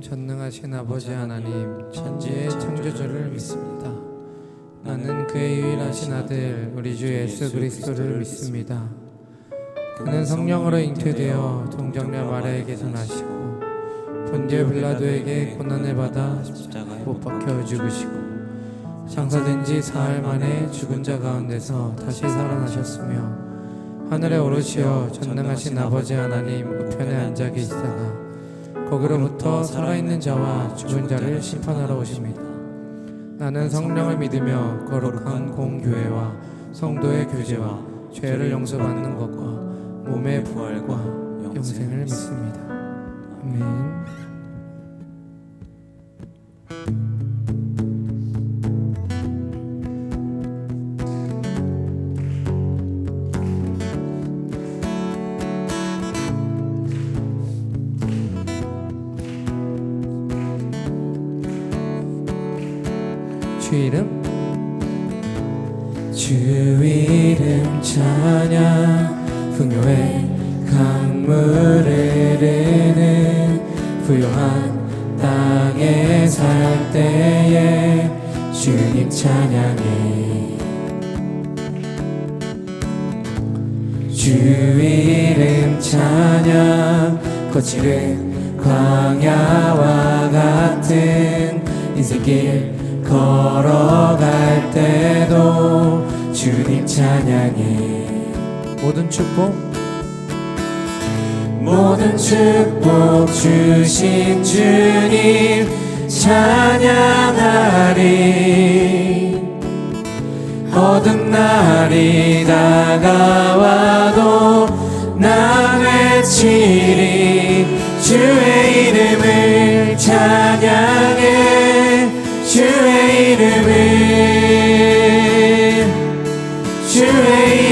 전능하신 아버지 하나님, 천지의 창조주를 믿습니다. 나는 그의 유일하신 아들 우리 주 예수 그리스도를 믿습니다. 그는 성령으로 잉태되어 동정녀 마리아에게서 나시고 본디오 빌라도에게 고난을 받아 십자가에 못 박혀 죽으시고 장사된 지 사흘 만에 죽은 자 가운데서 다시 살아나셨으며 하늘에 오르시어 전능하신 아버지 하나님 우편에 앉아 계시다가 거기로부터 살아있는 자와 죽은 자를 심판하러 오십니다. 나는 성령을 믿으며 거룩한 공교회와 성도의 교제와 죄를 용서받는 것과 몸의 부활과 영생을 믿습니다. 아멘. 주 이름 찬양 풍요의 강물을 흐르는 부요한 땅에 살 때에 주님 찬양해. 주 이름 찬양 거칠은 광야와 같은 인생길 걸어갈 때도 주님 찬양해. 모든 축복 주신 주님 찬양하리. 어두운 날이 다가와도 나 외치리. 주의 이름을 찬양해. 주의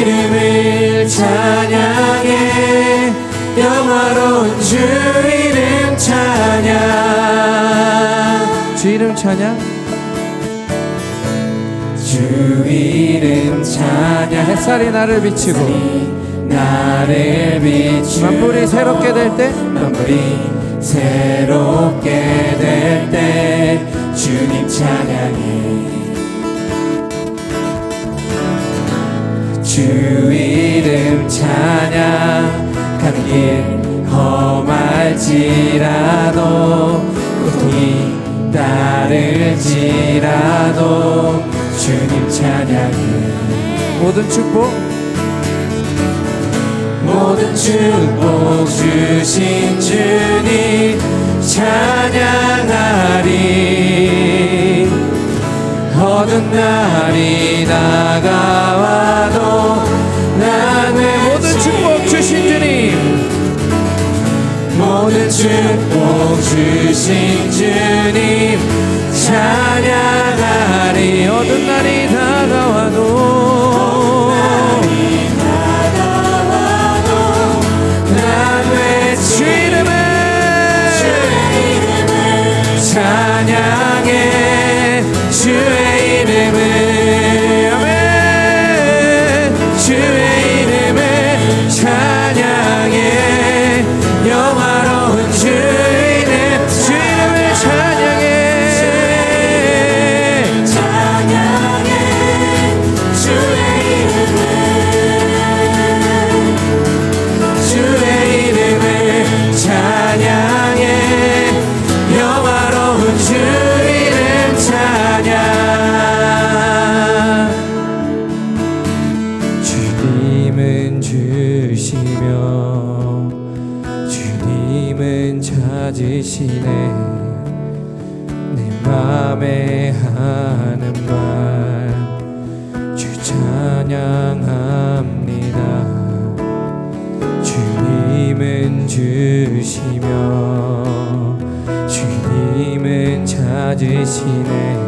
이름을 찬양해. 영화로운 주 이름 찬양. 주 이름 찬양. 주 이름 찬양. 햇살이 나를 비치고 만물이 새롭게 될 때 주님 찬양해. 주 이름 찬양. 가는 길 험할지라도 고통이 따를지라도 주님 찬양해. 모든 축복 주신 주님 찬양하리. 어두운 날이 다가와도 나는 모든 축복 주신 주님. 모든 축복 주신 주님 찬양하리. 어두운 날이 다가와도 찬양해. 주의 이름을 아멘. 주의 이름을 찬양해. 영화로운 주 이름을 찬양해. 찬양해. 주의 이름을 찬양해. 영화로운 주 이름 찬양. 주님은 주시며 주님은 찾으시네. 내 맘에 하는 말 주 찬양합니다. 주님은 주시며 주님은 찾으시네.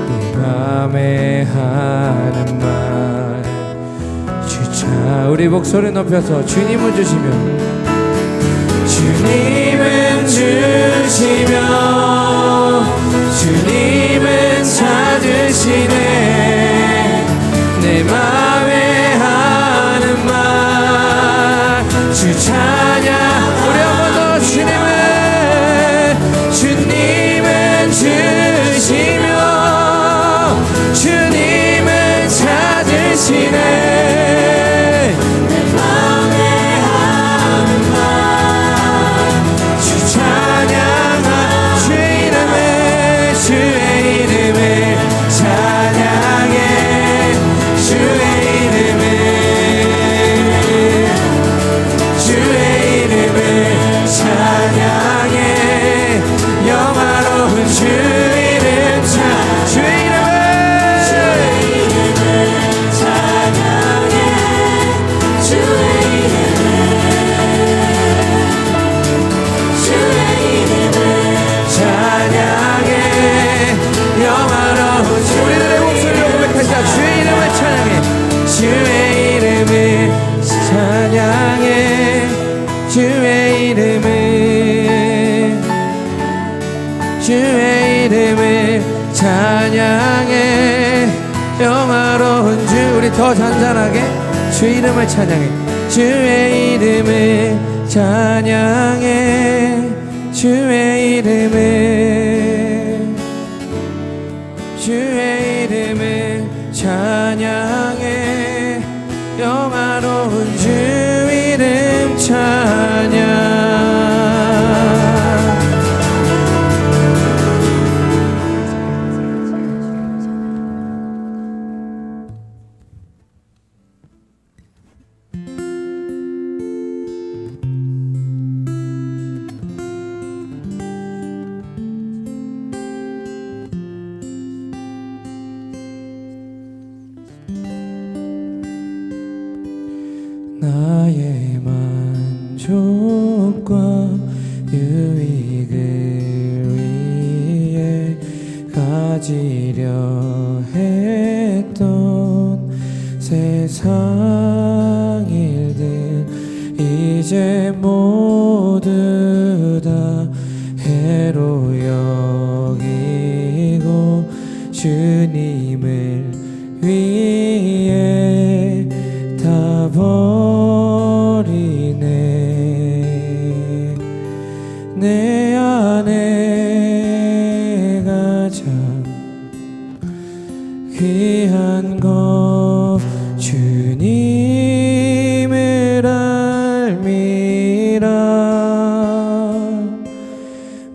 내 맘에 하는 말 주차. 우리 목소리 높여서 주님은 주시며 주님은 주시며 주님은 찾으시네. 내 맘에 하는 말 주 찬양. 우리 한 번 더 주님은 우리 더 잔잔하게 주 이름을 찬양해. 주의 이름을 찬양해. 주의 이름을, 주의 이름을 찬양해. 영화로운 주 이름 찬양. 나의 만족과 유익을 위해 가지려 했던 세상 일들 이제 모두 다 해로 여기고 주님을 위해 다 버리네. 내 안에 가장 귀한 것 주님을 알미라.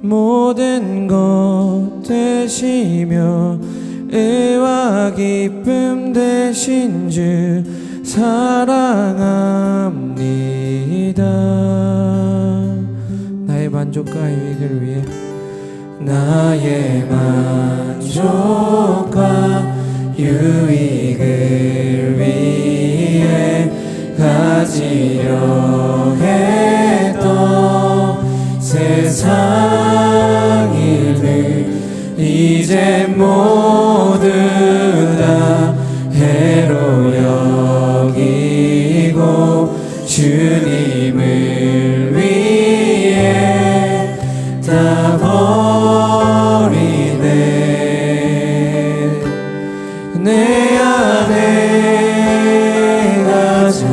모든 것 되시며 의와 기쁨 되신 주 사랑합니다. 나의 만족과 유익을 위해, 나의 만족과 유익을 위해 가지려 했던 세상 일들 이제 모두 다 해로 여기고 주님을 위해 다 버리네. 내 안에 가장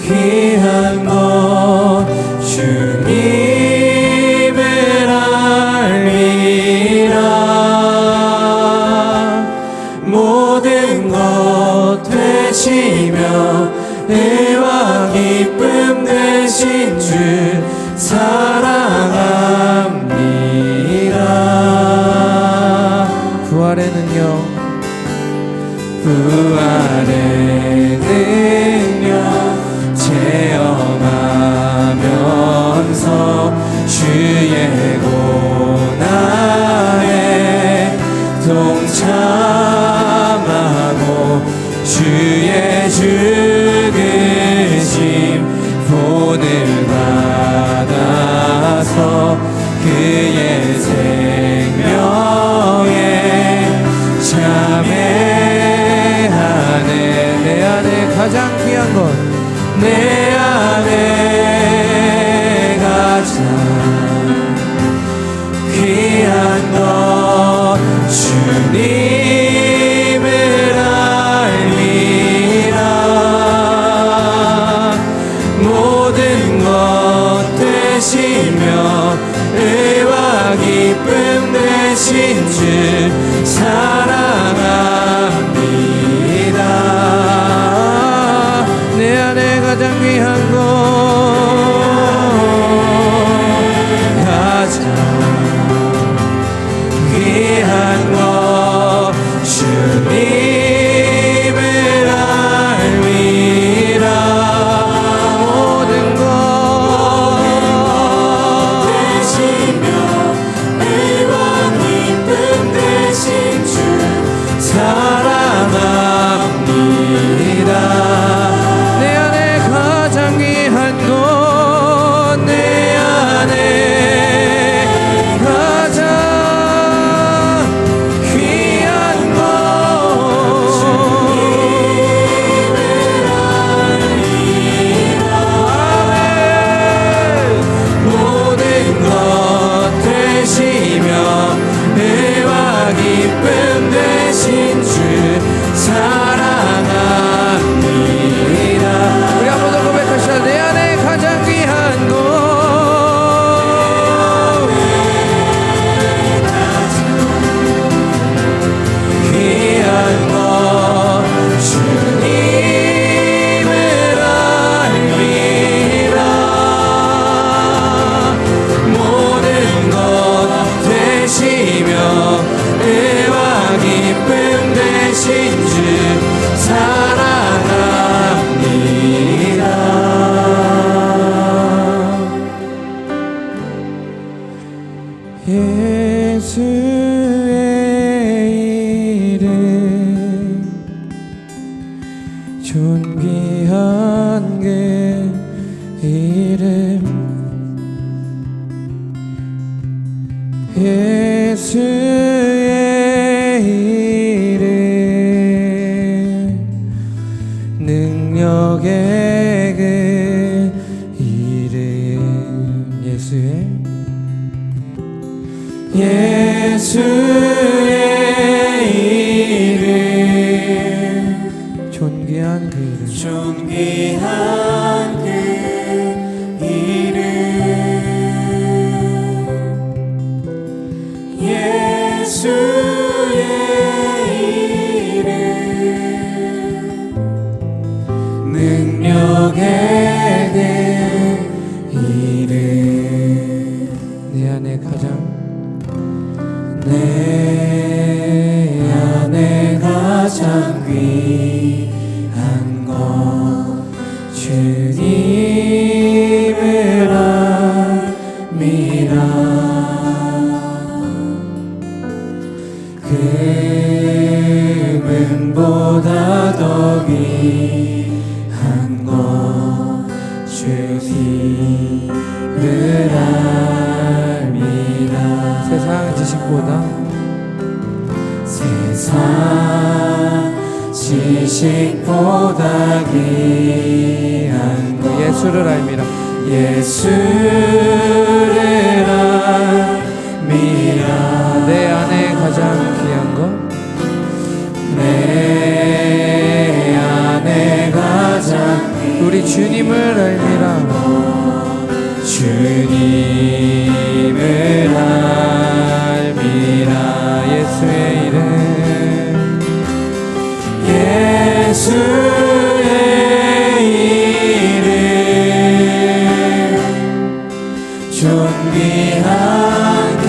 귀한 것 주님을 알리라. 모든 것 되시며 의와 기쁨 되신 주 사랑합니다. 부활에는요, 부활에는요 체험하면서 주의 고난에 동참하고 주의 죽으심 본을 받아서 그의 생명에 참여하네. 내 안에 가장 귀한 것, 내 안에 가장 귀한 것 주님을 알리라. 모든 것 되시며 의와 기쁨 되신 주 사랑합니다. 내 안에 가장 귀한 것, 가장 귀한 것 주님을 알미라. 모든 것 되시며 의와 기쁨 되신 주 사랑합니다. 내 안에 가장 귀한 것, 내 안에 가장 귀한 것 모든 것 되시며 의와 기쁨 되신 주 이름 능력의 그 이름 내 안에 가장 귀한 것 주님을 압니다. 금은보다 더 귀한 것 주님을 압니다. 세상 지식보다 귀한 것 예수를 알미라. 예수를 알미라. 내 안에 가장 귀한 것 내 안에 가장 우리 주님을 알미라. 주님을 알미라. 예수의 이름 예수의 이름 존귀한 그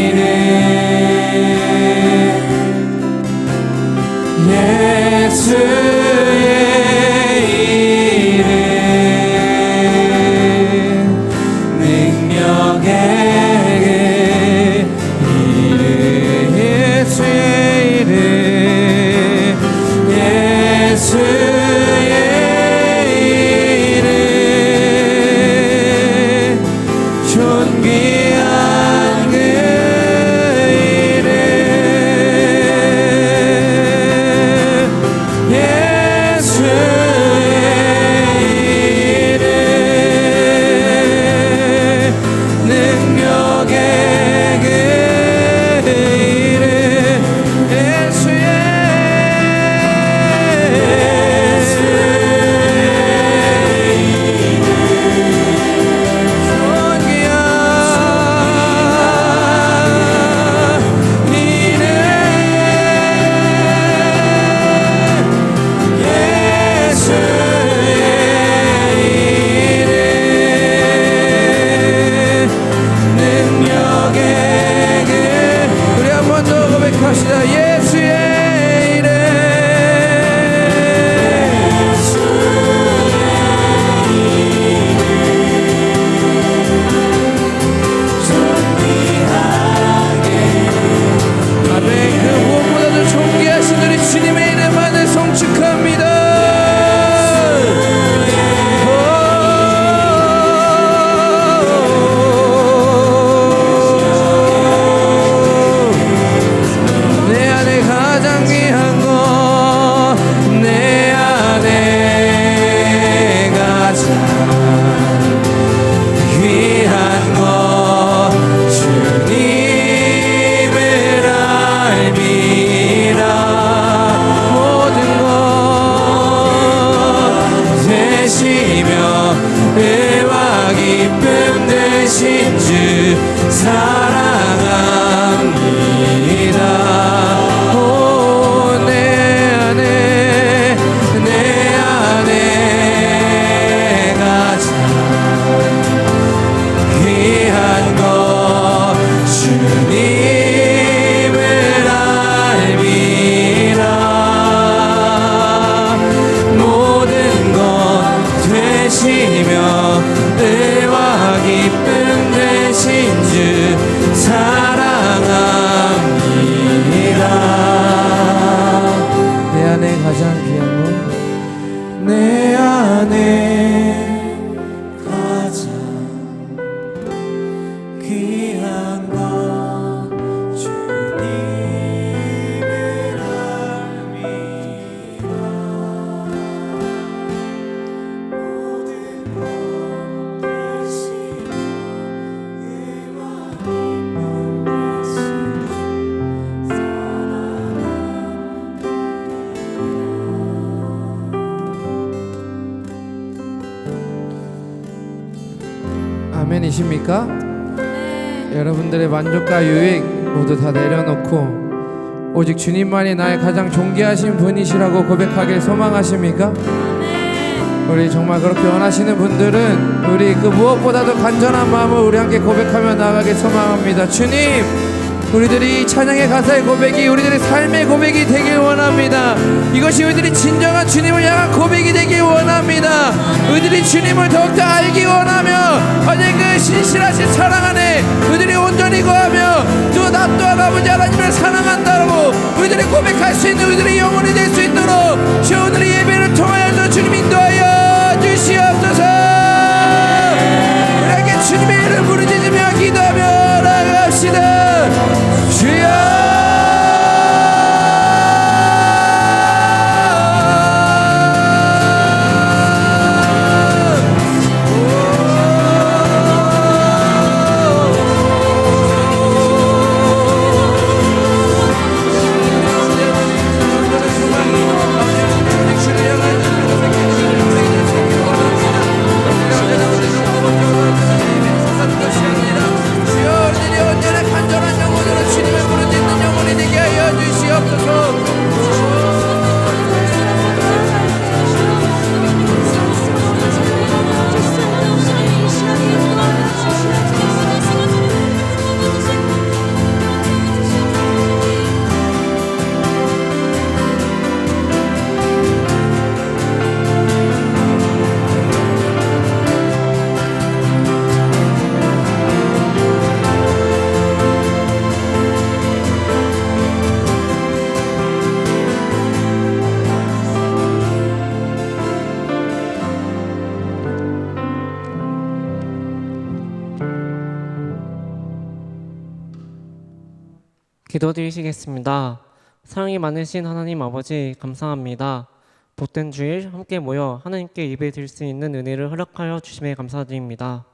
이름 예수의 이름 능력의 이름 예수의 이름 예수의 이름 존귀한 그 이름 예수의 이름 능력의 그 이름 예수의 아멘이십니까? 네. 여러분들의 만족과 유익 모두 다 내려놓고 오직 주님만이 나의 가장 존귀하신 분이시라고 고백하길 소망하십니까? 우리 정말 그렇게 원하시는 분들은 우리 그 무엇보다도 간절한 마음을 우리 함께 고백하며 나아가길 소망합니다. 주님, 우리들이 찬양의 가사의 고백이 우리들의 삶의 고백이 되길 원합니다. 이것이 우리들이 진정한 주님을 향한 고백이 되길 원합니다. 우리들이 주님을 더욱더 알기 원하며 어제 그 신실하신 사랑 안에 우리들이 온전히 거하며 또 나 또한 아버지 하나님을 사랑한다고 우리들이 고백할 수 있는 우리들의 영혼이 될 수 있도록 주 오늘의 예배를 통하여서 주님 인도하여 주시옵소서. 우리에게 주님의 이름을 부르짖으며 기도하며 나아갑시다. 주여, 기도드리시겠습니다. 사랑이 많으신 하나님 아버지, 감사합니다. 복된 주일 함께 모여 하나님께 예배드릴 수 있는 은혜를 허락하여 주심에 감사드립니다.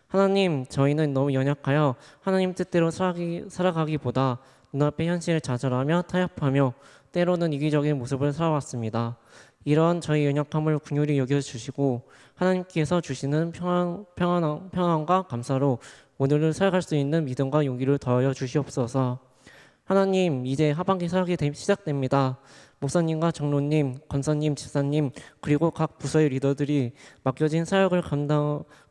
하나님, 저희는 너무 연약하여 하나님 뜻대로 살아가기보다 눈앞의 현실을 좌절하며 타협하며 때로는 이기적인 모습을 살아왔습니다. 이런 저희 연약함을 긍휼히 여겨주시고 하나님께서 주시는 평안과 감사로 오늘을 살아갈 수 있는 믿음과 용기를 더하여 주시옵소서. 하나님, 이제 하반기 사역이 시작됩니다. 목사님과 장로님, 권사님, 집사님, 그리고 각 부서의 리더들이 맡겨진 사역을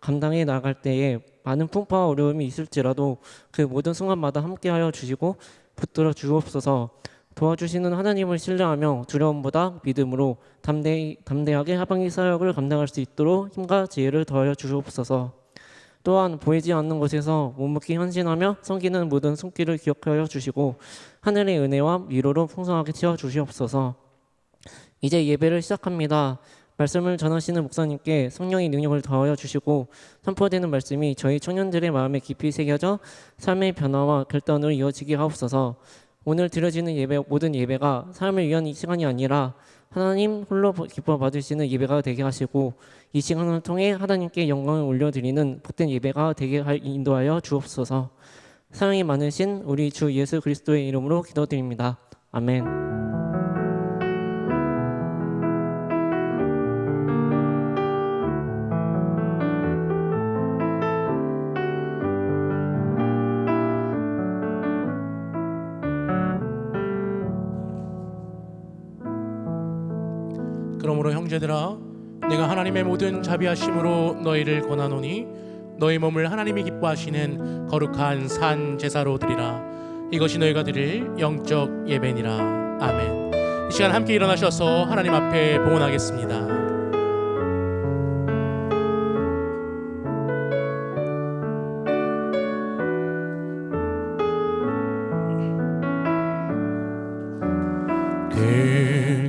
감당해 나갈 때에 많은 풍파와 어려움이 있을지라도 그 모든 순간마다 함께하여 주시고 붙들어 주옵소서. 도와주시는 하나님을 신뢰하며 두려움보다 믿음으로 담대하게 하반기 사역을 감당할 수 있도록 힘과 지혜를 더하여 주옵소서. 또한 보이지 않는 곳에서 묵묵히 헌신하며 섬기는 모든 손길을 기억하여 주시고 하늘의 은혜와 위로로 풍성하게 채워주시옵소서. 이제 예배를 시작합니다. 말씀을 전하시는 목사님께 성령의 능력을 더하여 주시고 선포되는 말씀이 저희 청년들의 마음에 깊이 새겨져 삶의 변화와 결단으로 이어지게 하옵소서. 오늘 드려지는 모든 예배가 삶을 위한 이 시간이 아니라 하나님 홀로 기뻐 받으시는 예배가 되게 하시고 이 시간을 통해 하나님께 영광을 올려드리는 복된 예배가 되게 인도하여 주옵소서. 사랑이 많으신 우리 주 예수 그리스도의 이름으로 기도드립니다. 아멘. 그러므로 형제들아, 내가 하나님의 모든 자비하심으로 너희를 권하노니 너희 몸을 하나님이 기뻐하시는 거룩한 산 제사로 드리라. 이것이 너희가 드릴 영적 예배니라. 아멘. 이 시간 함께 일어나셔서 하나님 앞에 봉헌하겠습니다.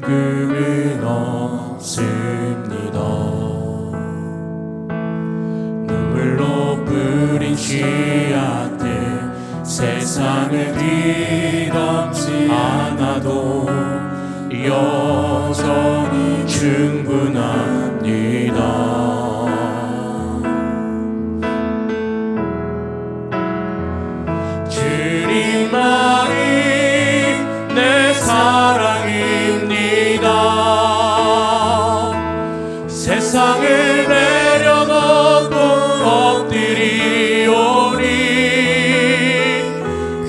긁음은 없습니다. 눈물로 뿌린 씨앗들 세상을 뒤덮지 않아도 여전히 충분합니다. 주님만이 내 사랑입니다. 세상을 내려놓고 엎드리오니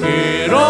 그런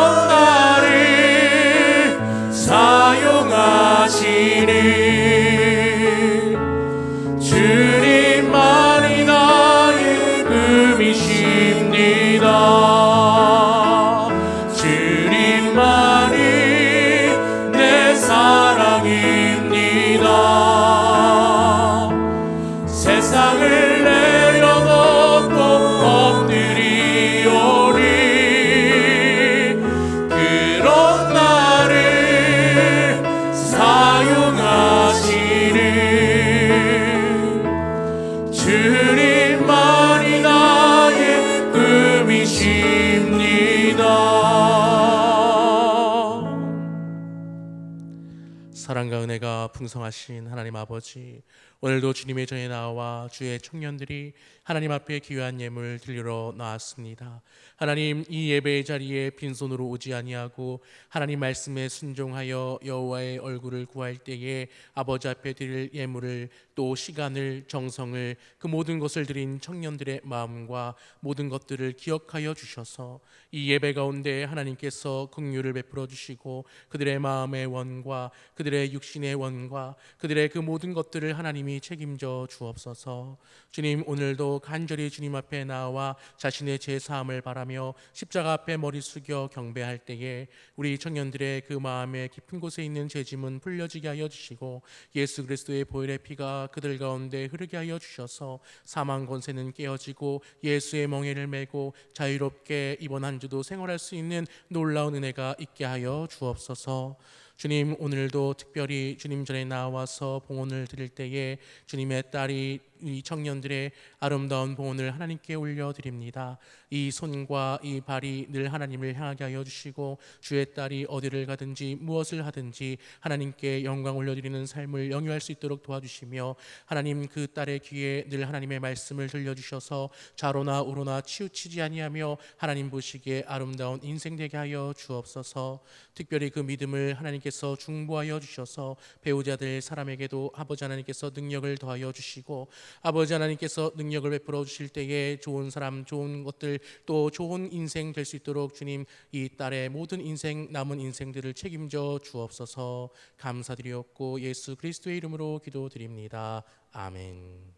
사랑과 은혜가 풍성하신 하나님 아버지, 오늘도 주님의 전에 나와 주의 청년들이 하나님 앞에 귀한 예물 드리러 나왔습니다. 하나님, 이 예배의 자리에 빈손으로 오지 아니하고 하나님 말씀에 순종하여 여호와의 얼굴을 구할 때에 아버지 앞에 드릴 예물을, 또 시간을, 정성을, 그 모든 것을 드린 청년들의 마음과 모든 것들을 기억하여 주셔서 이 예배 가운데 하나님께서 긍휼을 베풀어 주시고 그들의 마음의 원과 그들의 육신의 원과 그들의 그 모든 것들을 하나님이 책임져 주옵소서. 주님, 오늘도 간절히 주님 앞에 나와 자신의 제사함을 바라며 십자가 앞에 머리 숙여 경배할 때에 우리 청년들의 그 마음의 깊은 곳에 있는 죄짐은 풀려지게 하여 주시고 예수 그리스도의 보혈의 피가 그들 가운데 흐르게 하여 주셔서 사망 권세는 깨어지고 예수의 멍에를 메고 자유롭게 이번 한 주도 생활할 수 있는 놀라운 은혜가 있게 하여 주옵소서. 주님, 오늘도 특별히 주님 전에 나와서 봉헌을 드릴 때에 주님의 딸이 이 청년들의 아름다운 봉헌을 하나님께 올려드립니다. 이 손과 이 발이 늘 하나님을 향하게 하여 주시고 주의 딸이 어디를 가든지 무엇을 하든지 하나님께 영광 올려드리는 삶을 영위할 수 있도록 도와주시며, 하나님 그 딸의 귀에 늘 하나님의 말씀을 들려주셔서 좌로나 우로나 치우치지 아니하며 하나님 보시기에 아름다운 인생 되게 하여 주옵소서. 특별히 그 믿음을 하나님께서 중보하여 주셔서 배우자들 사람에게도 아버지 하나님께서 능력을 더하여 주시고 아버지 하나님께서 능력을 베풀어 주실 때에 좋은 사람, 좋은 것들, 또 좋은 인생 될 수 있도록 주님, 이 딸의 모든 인생, 남은 인생들을 책임져 주옵소서. 감사드리옵고 예수 그리스도의 이름으로 기도드립니다. 아멘.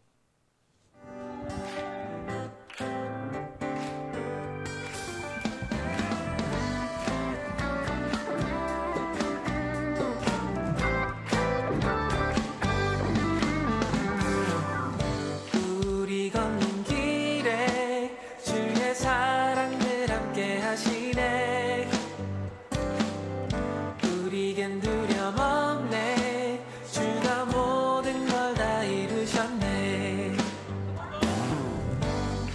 우리 걷는 길에 주의 사랑 늘 함께 하시네. 우리겐 두려움 없네. 주가 모든 걸 다 이루셨네.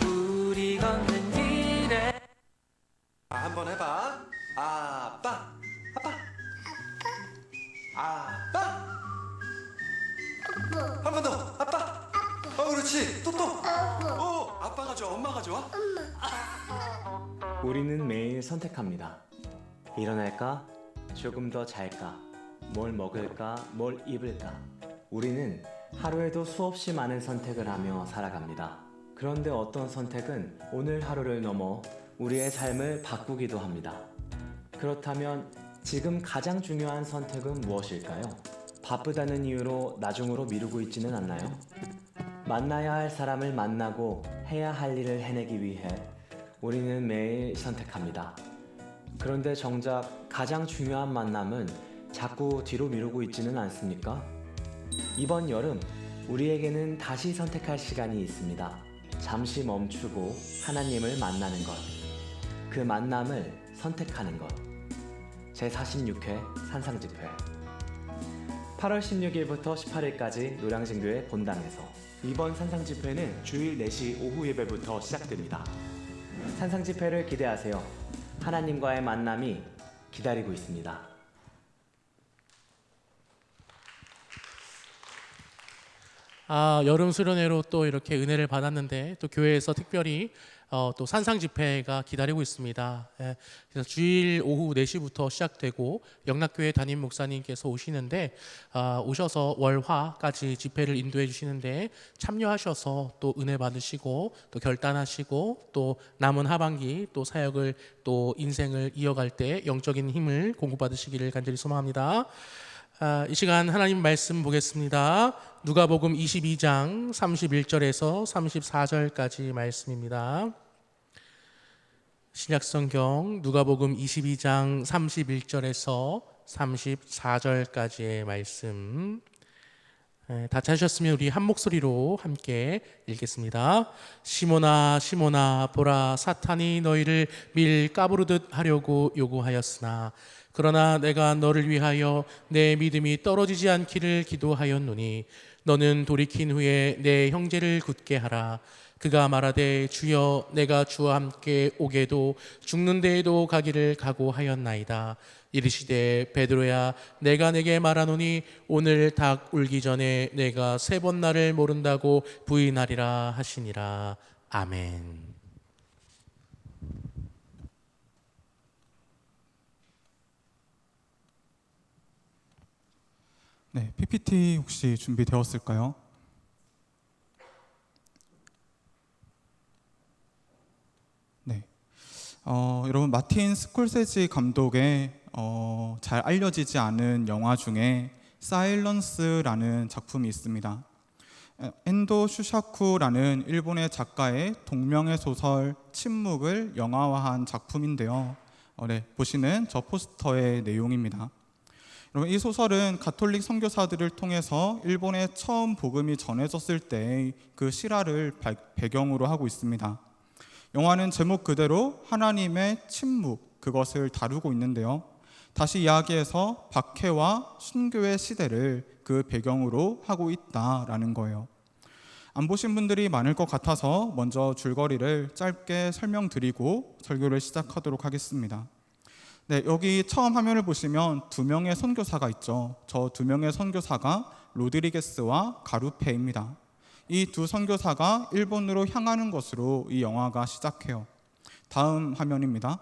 우리 걷는 길에 한번 해봐. 아빠, 아빠, 아빠. 한 번 더. 아빠. 그렇지. 또. 아빠가 좋아, 엄마가 좋아? 우리는 매일 선택합니다. 일어날까? 조금 더 잘까? 뭘 먹을까? 뭘 입을까? 우리는 하루에도 수없이 많은 선택을 하며 살아갑니다. 그런데 어떤 선택은 오늘 하루를 넘어 우리의 삶을 바꾸기도 합니다. 그렇다면 지금 가장 중요한 선택은 무엇일까요? 바쁘다는 이유로 나중으로 미루고 있지는 않나요? 만나야 할 사람을 만나고 해야 할 일을 해내기 위해 우리는 매일 선택합니다. 그런데 정작 가장 중요한 만남은 자꾸 뒤로 미루고 있지는 않습니까? 이번 여름 우리에게는 다시 선택할 시간이 있습니다. 잠시 멈추고 하나님을 만나는 것, 그 만남을 선택하는 것. 제46회 산상집회 8월 16일부터 18일까지 노량진교회 본당에서 이번 산상집회는 주일 4시 오후 예배부터 시작됩니다. 산상집회를 기대하세요. 하나님과의 만남이 기다리고 있습니다. 여름 수련회로 또 이렇게 은혜를 받았는데 또 교회에서 특별히 또 산상 집회가 기다리고 있습니다. 그래서 주일 오후 4시부터 시작되고 영락교회 담임 목사님께서 오시는데 오셔서 월화까지 집회를 인도해 주시는데 참여하셔서 또 은혜 받으시고 또 결단하시고 또 남은 하반기 또 사역을 또 인생을 이어갈 때 영적인 힘을 공급받으시기를 간절히 소망합니다. 이 시간 하나님 말씀 보겠습니다. 누가복음 22장 31절에서 34절까지 말씀입니다. 신약성경 누가복음 22장 31절에서 34절까지의 말씀, 다 찾으셨으면 우리 한 목소리로 함께 읽겠습니다. 시몬아 시몬아 보라, 사탄이 너희를 밀 까부르듯 하려고 요구하였으나 그러나 내가 너를 위하여 내 믿음이 떨어지지 않기를 기도하였노니 너는 돌이킨 후에 내 형제를 굳게 하라. 그가 말하되 주여 내가 주와 함께 오게도 죽는 데에도 가기를 각오하였나이다. 이르시되 베드로야 내가 내게 말하노니 오늘 닭 울기 전에 내가 3번 나를 모른다고 부인하리라 하시니라. 아멘. 네, PPT 혹시 준비되었을까요? 네, 여러분 마틴 스콜세지 감독의 잘 알려지지 않은 영화 중에 사일런스라는 작품이 있습니다. 엔도 슈샤쿠라는 일본의 작가의 동명의 소설 침묵을 영화화한 작품인데요. 네, 보시는 저 포스터의 내용입니다. 여러분, 이 소설은 가톨릭 선교사들을 통해서 일본에 처음 복음이 전해졌을 때의 그 실화를 배경으로 하고 있습니다. 영화는 제목 그대로 하나님의 침묵, 그것을 다루고 있는데요. 다시 이야기해서 박해와 순교의 시대를 그 배경으로 하고 있다라는 거예요. 안 보신 분들이 많을 것 같아서 먼저 줄거리를 짧게 설명드리고 설교를 시작하도록 하겠습니다. 네, 여기 처음 화면을 보시면 2명의 선교사가 있죠. 저 2명의 선교사가 로드리게스와 가루페입니다. 이 두 선교사가 일본으로 향하는 것으로 이 영화가 시작해요. 다음 화면입니다.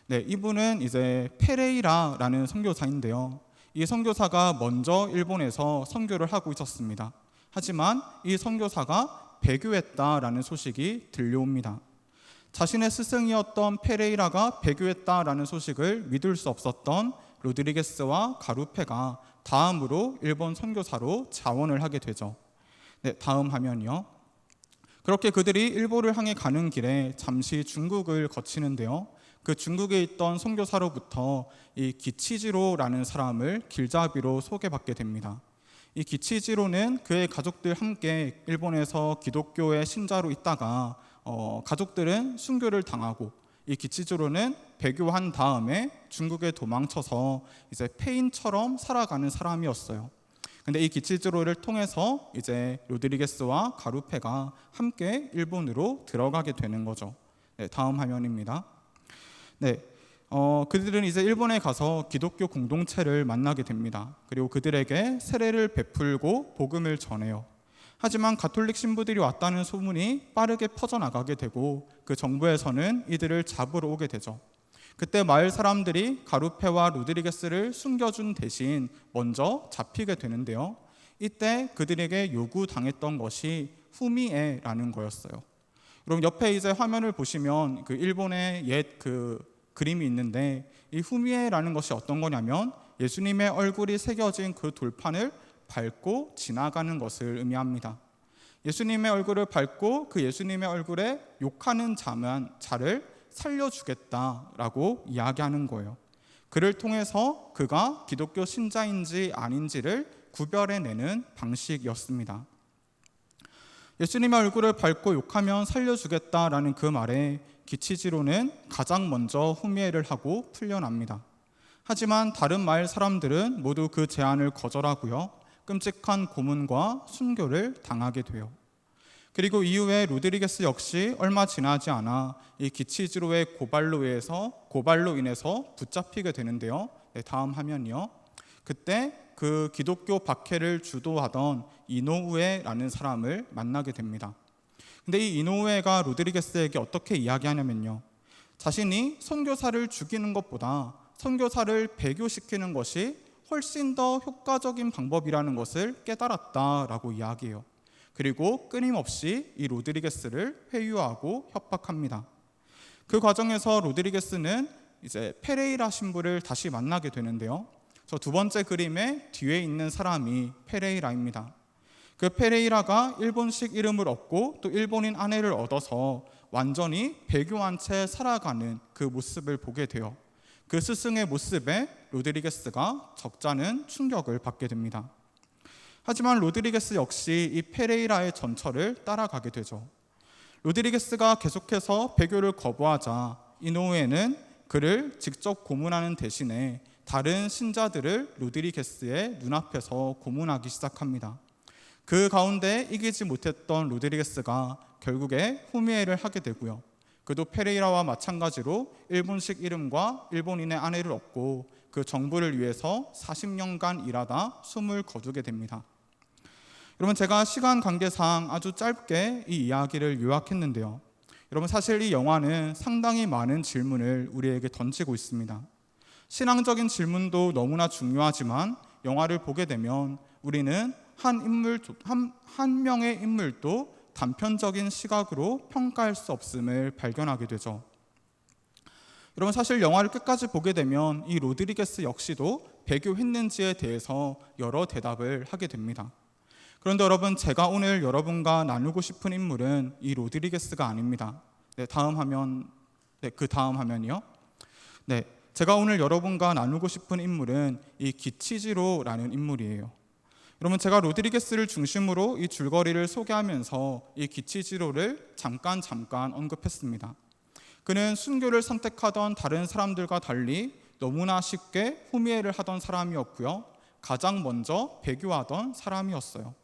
네, 이분은 이제 페레이라라는 선교사인데요. 이 선교사가 먼저 일본에서 선교를 하고 있었습니다. 하지만 이 선교사가 배교했다라는 소식이 들려옵니다. 자신의 스승이었던 페레이라가 배교했다라는 소식을 믿을 수 없었던 로드리게스와 가루페가 다음으로 일본 선교사로 자원을 하게 되죠. 네, 다음 화면이요. 그렇게 그들이 일본을 향해 가는 길에 잠시 중국을 거치는데요. 그 중국에 있던 선교사로부터 이 기치지로라는 사람을 길잡이로 소개받게 됩니다. 이 기치지로는 그의 가족들 함께 일본에서 기독교의 신자로 있다가 가족들은 순교를 당하고 이 기치지로는 배교한 다음에 중국에 도망쳐서 이제 폐인처럼 살아가는 사람이었어요. 근데 이 기치지로를 통해서 이제 로드리게스와 가루페가 함께 일본으로 들어가게 되는 거죠. 네, 다음 화면입니다. 네, 그들은 이제 일본에 가서 기독교 공동체를 만나게 됩니다. 그리고 그들에게 세례를 베풀고 복음을 전해요. 하지만 가톨릭 신부들이 왔다는 소문이 빠르게 퍼져나가게 되고 그 정부에서는 이들을 잡으러 오게 되죠. 그때 마을 사람들이 가루페와 로드리게스를 숨겨준 대신 먼저 잡히게 되는데요. 이때 그들에게 요구당했던 것이 후미에라는 거였어요. 여러분, 옆에 이제 화면을 보시면 그 일본의 옛 그림이 있는데 이 후미에라는 것이 어떤 거냐면 예수님의 얼굴이 새겨진 그 돌판을 밟고 지나가는 것을 의미합니다. 예수님의 얼굴을 밟고 그 예수님의 얼굴에 욕하는 자를 살려주겠다라고 이야기하는 거예요. 그를 통해서 그가 기독교 신자인지 아닌지를 구별해내는 방식이었습니다. 예수님의 얼굴을 밟고 욕하면 살려주겠다라는 그 말에 기치지로는 가장 먼저 후미에를 하고 풀려납니다. 하지만 다른 마을 사람들은 모두 그 제안을 거절하고요. 끔찍한 고문과 순교를 당하게 돼요. 그리고 이후에 로드리게스 역시 얼마 지나지 않아 이 기치지로의 고발로 인해서 붙잡히게 되는데요. 네, 다음 화면이요. 그때 그 기독교 박해를 주도하던 이노우에라는 사람을 만나게 됩니다. 근데 이 이노우에가 로드리게스에게 어떻게 이야기하냐면요. 자신이 선교사를 죽이는 것보다 선교사를 배교시키는 것이 훨씬 더 효과적인 방법이라는 것을 깨달았다라고 이야기해요. 그리고 끊임없이 이 로드리게스를 회유하고 협박합니다. 그 과정에서 로드리게스는 이제 페레이라 신부를 다시 만나게 되는데요. 저 두 번째 그림의 뒤에 있는 사람이 페레이라입니다. 그 페레이라가 일본식 이름을 얻고 또 일본인 아내를 얻어서 완전히 배교한 채 살아가는 그 모습을 보게 돼요. 그 스승의 모습에 로드리게스가 적잖은 충격을 받게 됩니다. 하지만 로드리게스 역시 이 페레이라의 전철을 따라가게 되죠. 로드리게스가 계속해서 배교를 거부하자 이노우에는 그를 직접 고문하는 대신에 다른 신자들을 로드리게스의 눈앞에서 고문하기 시작합니다. 그 가운데 이기지 못했던 로드리게스가 결국에 후미에를 하게 되고요. 그도 페레이라와 마찬가지로 일본식 이름과 일본인의 아내를 얻고 그 정부를 위해서 40년간 일하다 숨을 거두게 됩니다. 여러분, 제가 시간 관계상 아주 짧게 이 이야기를 요약했는데요. 여러분, 사실 이 영화는 상당히 많은 질문을 우리에게 던지고 있습니다. 신앙적인 질문도 너무나 중요하지만 영화를 보게 되면 우리는 한 명의 인물도 단편적인 시각으로 평가할 수 없음을 발견하게 되죠. 여러분, 사실 영화를 끝까지 보게 되면 이 로드리게스 역시도 배교했는지에 대해서 여러 대답을 하게 됩니다. 그런데 여러분, 제가 오늘 여러분과 나누고 싶은 인물은 이 로드리게스가 아닙니다. 네, 다음 화면, 그 다음 화면이요. 네, 제가 오늘 여러분과 나누고 싶은 인물은 이 기치지로라는 인물이에요. 여러분, 제가 로드리게스를 중심으로 이 줄거리를 소개하면서 이 기치지로를 잠깐 언급했습니다. 그는 순교를 선택하던 다른 사람들과 달리 너무나 쉽게 호미회를 하던 사람이었고요. 가장 먼저 배교하던 사람이었어요.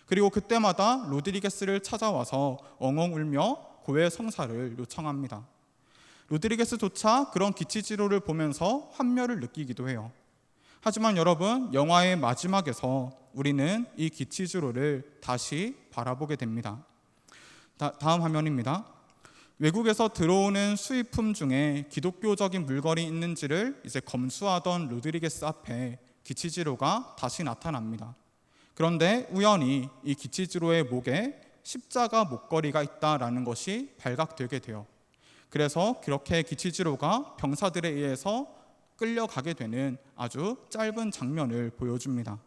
그리고 그때마다 로드리게스를 찾아와서 엉엉 울며 고해 성사를 요청합니다. 로드리게스조차 그런 기치지로를 보면서 환멸을 느끼기도 해요. 하지만 여러분, 영화의 마지막에서 우리는 이 기치지로를 다시 바라보게 됩니다. 다음 화면입니다. 외국에서 들어오는 수입품 중에 기독교적인 물건이 있는지를 이제 검수하던 로드리게스 앞에 기치지로가 다시 나타납니다. 그런데 우연히 이 기치지로의 목에 십자가 목걸이가 있다라는 것이 발각되게 돼요. 그래서 그렇게 기치지로가 병사들에 의해서 끌려가게 되는 아주 짧은 장면을 보여줍니다.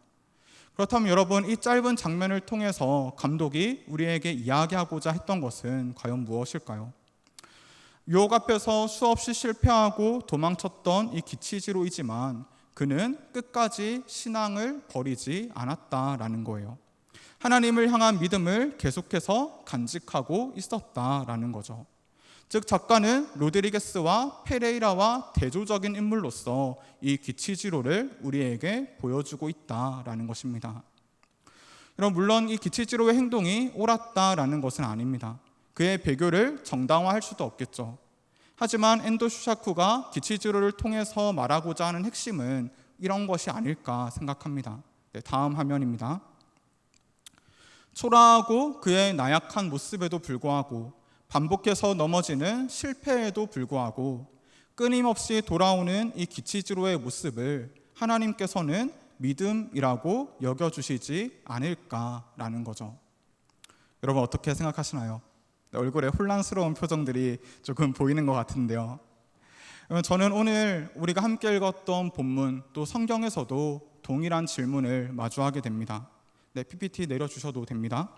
그렇다면 여러분, 이 짧은 장면을 통해서 감독이 우리에게 이야기하고자 했던 것은 과연 무엇일까요? 유혹 앞에서 수없이 실패하고 도망쳤던 이 기치지로이지만 그는 끝까지 신앙을 버리지 않았다라는 거예요. 하나님을 향한 믿음을 계속해서 간직하고 있었다라는 거죠. 즉, 작가는 로드리게스와 페레이라와 대조적인 인물로서 이 기치지로를 우리에게 보여주고 있다라는 것입니다. 여러분, 물론 이 기치지로의 행동이 옳았다라는 것은 아닙니다. 그의 배교를 정당화할 수도 없겠죠. 하지만 엔도 슈샤쿠가 기치지로를 통해서 말하고자 하는 핵심은 이런 것이 아닐까 생각합니다. 네, 다음 화면입니다. 초라하고 그의 나약한 모습에도 불구하고 반복해서 넘어지는 실패에도 불구하고 끊임없이 돌아오는 이 기치지로의 모습을 하나님께서는 믿음이라고 여겨주시지 않을까라는 거죠. 여러분, 어떻게 생각하시나요? 얼굴에 혼란스러운 표정들이 조금 보이는 것 같은데요. 저는 오늘 우리가 함께 읽었던 본문 또 성경에서도 동일한 질문을 마주하게 됩니다. 네, PPT 내려주셔도 됩니다.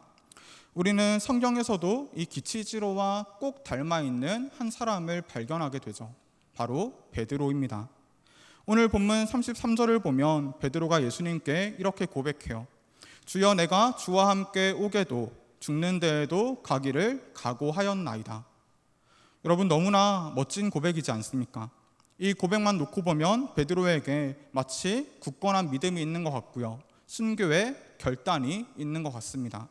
우리는 성경에서도 이 기치지로와 꼭 닮아있는 한 사람을 발견하게 되죠. 바로 베드로입니다. 오늘 본문 33절을 보면 베드로가 예수님께 이렇게 고백해요. 주여, 내가 주와 함께 오게도 죽는 데에도 가기를 각오하였나이다. 여러분, 너무나 멋진 고백이지 않습니까? 이 고백만 놓고 보면 베드로에게 마치 굳건한 믿음이 있는 것 같고요. 순교의 결단이 있는 것 같습니다.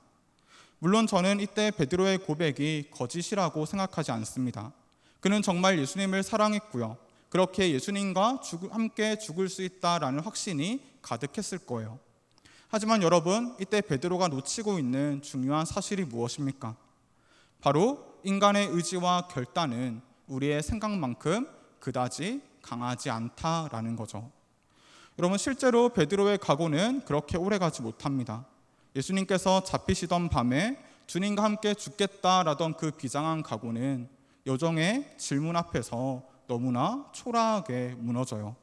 물론 저는 이때 베드로의 고백이 거짓이라고 생각하지 않습니다. 그는 정말 예수님을 사랑했고요. 그렇게 예수님과 함께 죽을 수 있다라는 확신이 가득했을 거예요. 하지만 여러분, 이때 베드로가 놓치고 있는 중요한 사실이 무엇입니까? 바로 인간의 의지와 결단은 우리의 생각만큼 그다지 강하지 않다라는 거죠. 여러분, 실제로 베드로의 각오는 그렇게 오래가지 못합니다. 예수님께서 잡히시던 밤에 주님과 함께 죽겠다라던 그 비장한 각오는 여정의 질문 앞에서 너무나 초라하게 무너져요.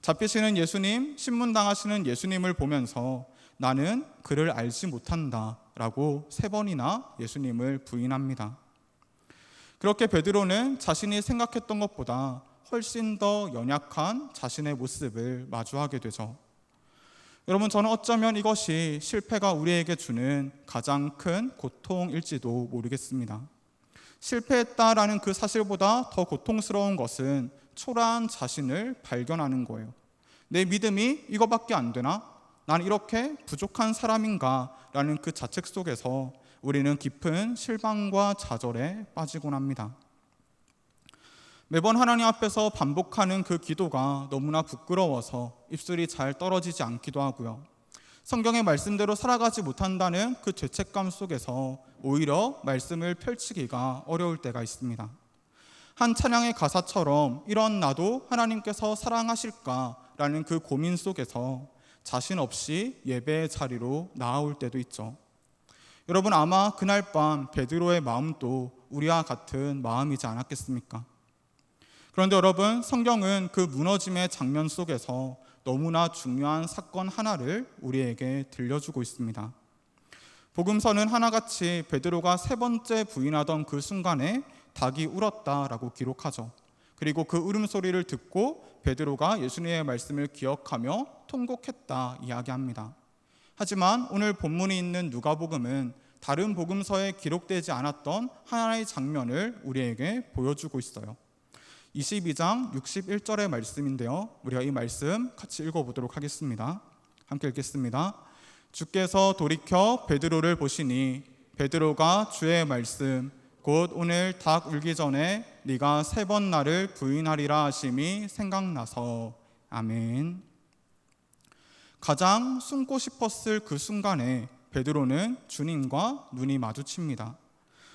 잡히시는 예수님, 신문당하시는 예수님을 보면서 나는 그를 알지 못한다 라고 3번이나 예수님을 부인합니다. 그렇게 베드로는 자신이 생각했던 것보다 훨씬 더 연약한 자신의 모습을 마주하게 되죠. 여러분, 저는 어쩌면 이것이 실패가 우리에게 주는 가장 큰 고통일지도 모르겠습니다. 실패했다라는 그 사실보다 더 고통스러운 것은 초라한 자신을 발견하는 거예요. 내 믿음이 이거밖에 안 되나? 난 이렇게 부족한 사람인가? 라는 그 자책 속에서 우리는 깊은 실망과 좌절에 빠지곤 합니다. 매번 하나님 앞에서 반복하는 그 기도가 너무나 부끄러워서 입술이 잘 떨어지지 않기도 하고요. 성경의 말씀대로 살아가지 못한다는 그 죄책감 속에서 오히려 말씀을 펼치기가 어려울 때가 있습니다. 한 찬양의 가사처럼 이런 나도 하나님께서 사랑하실까라는 그 고민 속에서 자신 없이 예배의 자리로 나아올 때도 있죠. 여러분, 아마 그날 밤 베드로의 마음도 우리와 같은 마음이지 않았겠습니까? 그런데 여러분, 성경은 그 무너짐의 장면 속에서 너무나 중요한 사건 하나를 우리에게 들려주고 있습니다. 복음서는 하나같이 베드로가 3번째 부인하던 그 순간에 닭이 울었다라고 기록하죠. 그리고 그 울음소리를 듣고 베드로가 예수님의 말씀을 기억하며 통곡했다 이야기합니다. 하지만 오늘 본문이 있는 누가복음은 다른 복음서에 기록되지 않았던 하나의 장면을 우리에게 보여주고 있어요. 22장 61절의 말씀인데요. 우리가 이 말씀 같이 읽어보도록 하겠습니다. 함께 읽겠습니다. 주께서 돌이켜 베드로를 보시니 베드로가 주의 말씀 곧 오늘 닭 울기 전에 네가 3번 나를 부인하리라 하심이 생각나서. 아멘. 가장 숨고 싶었을 그 순간에 베드로는 주님과 눈이 마주칩니다.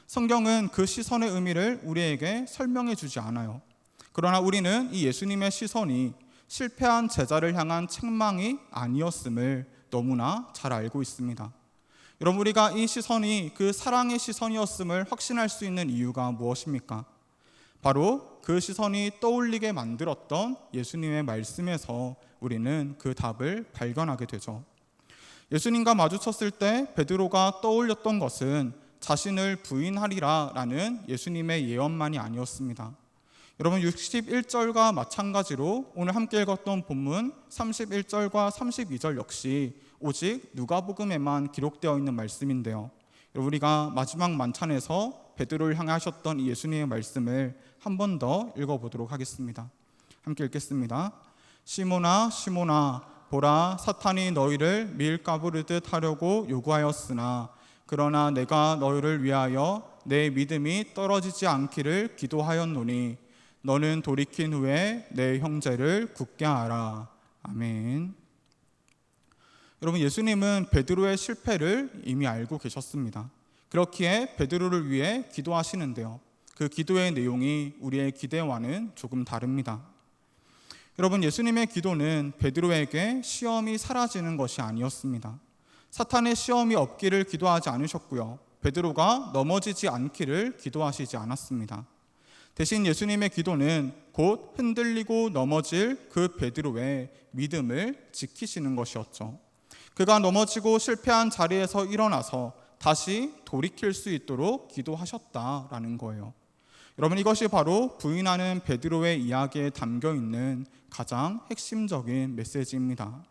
성경은 그 시선의 의미를 우리에게 설명해 주지 않아요. 그러나 우리는 이 예수님의 시선이 실패한 제자를 향한 책망이 아니었음을 너무나 잘 알고 있습니다. 여러분, 우리가 이 시선이 그 사랑의 시선이었음을 확신할 수 있는 이유가 무엇입니까? 바로 그 시선이 떠올리게 만들었던 예수님의 말씀에서 우리는 그 답을 발견하게 되죠. 예수님과 마주쳤을 때 베드로가 떠올렸던 것은 자신을 부인하리라 라는 예수님의 예언만이 아니었습니다. 여러분, 61절과 마찬가지로 오늘 함께 읽었던 본문 31절과 32절 역시 오직 누가복음에만 기록되어 있는 말씀인데요. 우리가 마지막 만찬에서 베드로를 향해 하셨던 이 예수님의 말씀을 한 번 더 읽어보도록 하겠습니다. 함께 읽겠습니다. 시몬아 시몬아 보라, 사탄이 너희를 밀 까부르듯 하려고 요구하였으나 그러나 내가 너희를 위하여 내 믿음이 떨어지지 않기를 기도하였노니 너는 돌이킨 후에 내 형제를 굳게 하라. 아멘. 여러분, 예수님은 베드로의 실패를 이미 알고 계셨습니다. 그렇기에 베드로를 위해 기도하시는데요. 그 기도의 내용이 우리의 기대와는 조금 다릅니다. 여러분, 예수님의 기도는 베드로에게 시험이 사라지는 것이 아니었습니다. 사탄의 시험이 없기를 기도하지 않으셨고요. 베드로가 넘어지지 않기를 기도하시지 않았습니다. 대신 예수님의 기도는 곧 흔들리고 넘어질 그 베드로의 믿음을 지키시는 것이었죠. 그가 넘어지고 실패한 자리에서 일어나서 다시 돌이킬 수 있도록 기도하셨다라는 거예요. 여러분, 이것이 바로 부인하는 베드로의 이야기에 담겨 있는 가장 핵심적인 메시지입니다.